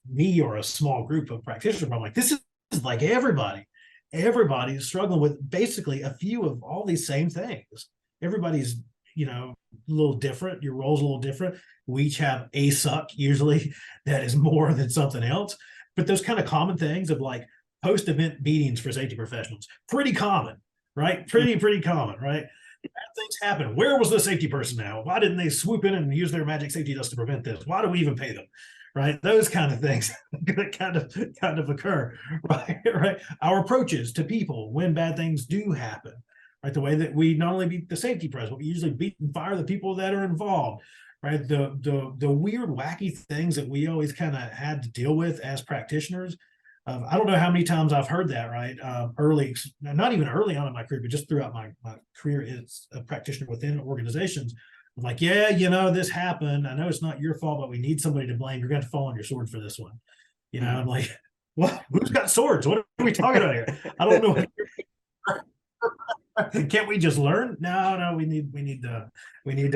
me or a small group of practitioners. I'm like, this is like everybody's struggling with basically a few of all these same things. Everybody's, a little different. Your role's a little different. We each have a suck usually that is more than something else. But those kind of common things of like post-event beatings for safety professionals, pretty common, right? Pretty common, right? Bad things happen. Where was the safety personnel? Why didn't they swoop in and use their magic safety dust to prevent this? Why do we even pay them? Right? Those kind of things kind of occur. Right. Our approaches to people when bad things do happen. Right. The way that we not only beat the safety press, but we usually beat and fire the people that are involved. Right. The weird, wacky things that we always kind of had to deal with as practitioners. I don't know how many times I've heard that, right? Early, not even early on in my career, but just throughout my career as a practitioner within organizations. I'm like, yeah, this happened. I know it's not your fault, but we need somebody to blame. You're going to fall on your sword for this one. I'm like, what? Who's got swords? What are we talking about here? I don't know. Can't we just learn? No, we need to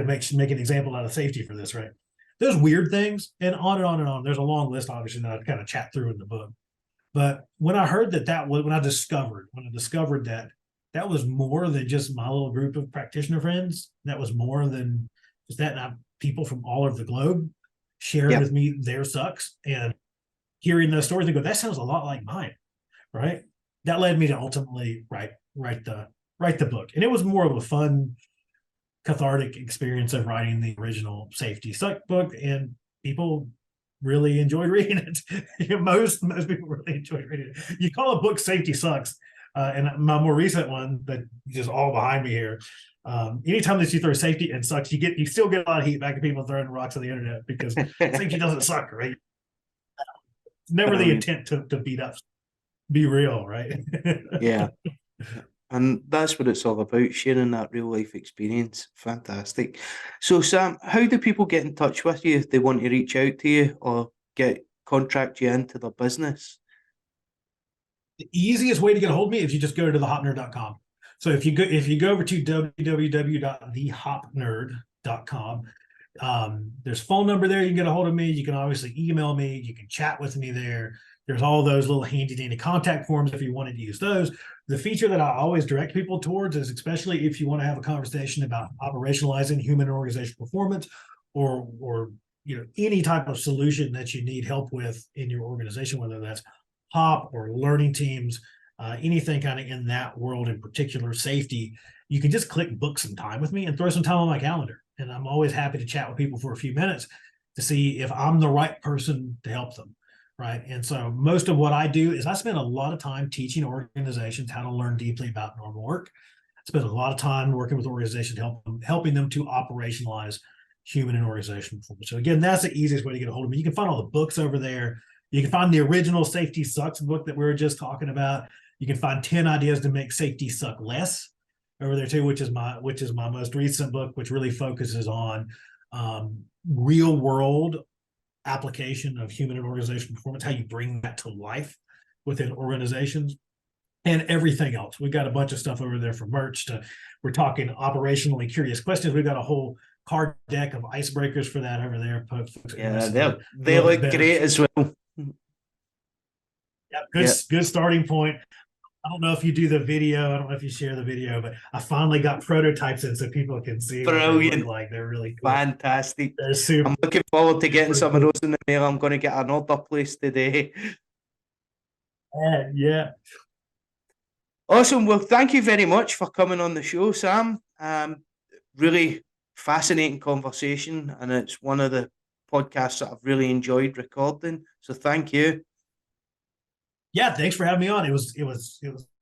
make an example out of safety for this, right? Those weird things, and on and on and on. There's a long list, obviously, that I kind of chat through in the book. But when I heard that was when I discovered that was more than just my little group of practitioner friends, that was more than just that. And people from all over the globe sharing with me their sucks and hearing those stories and go, that sounds a lot like mine, right? That led me to ultimately write the book. And it was more of a fun, cathartic experience of writing the original Safety Suck book, and people really enjoyed reading it. Most people really enjoy reading it. You call a book Safety Sucks, and my more recent one that just all behind me here. Anytime that you throw safety and sucks, you still get a lot of heat back at people throwing rocks on the internet because safety doesn't suck, right? It's never the intent to beat up. Be real, right? Yeah. And that's what it's all about, sharing that real life experience. Fantastic. So, Sam, how do people get in touch with you if they want to reach out to you or contract you into their business? The easiest way to get a hold of me is you just go to thehopnerd.com. So if you go over to www.thehopnerd.com, there's a phone number there. You can get a hold of me. You can obviously email me. You can chat with me there. There's all those little handy dandy contact forms if you wanted to use those. The feature that I always direct people towards is, especially if you want to have a conversation about operationalizing human and organizational performance, or any type of solution that you need help with in your organization, whether that's HOP or learning teams, anything kind of in that world, in particular safety, you can just click book some time with me and throw some time on my calendar. And I'm always happy to chat with people for a few minutes to see if I'm the right person to help them. Right. And so most of what I do is I spend a lot of time teaching organizations how to learn deeply about normal work. I spend a lot of time working with organizations, helping them to operationalize human and organizational performance. So again, that's the easiest way to get a hold of me. You can find all the books over there. You can find the original Safety Sucks book that we were just talking about. You can find 10 ideas to make safety suck less over there too, which is my most recent book, which really focuses on real world application of human and organizational performance, how you bring that to life within organizations, and everything else. We've got a bunch of stuff over there from merch we're talking operationally curious questions. We've got a whole card deck of icebreakers for that over there. Yeah, they look great as well. Yeah, good starting point. I don't know if you do the video. I don't know if you share the video, but I finally got prototypes in so people can see Brilliant. what they look like. They're really cool. Fantastic. They're super. I'm looking forward to getting some of those in the mail. I'm going to get an order placed today. Yeah. Awesome. Well, thank you very much for coming on the show, Sam. Really fascinating conversation, and it's one of the podcasts that I've really enjoyed recording. So thank you. Yeah, thanks for having me on. It was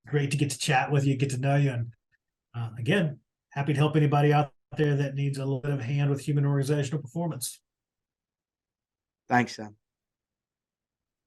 great to get to chat with you, get to know you, and again, happy to help anybody out there that needs a little bit of a hand with human organizational performance. Thanks, Sam.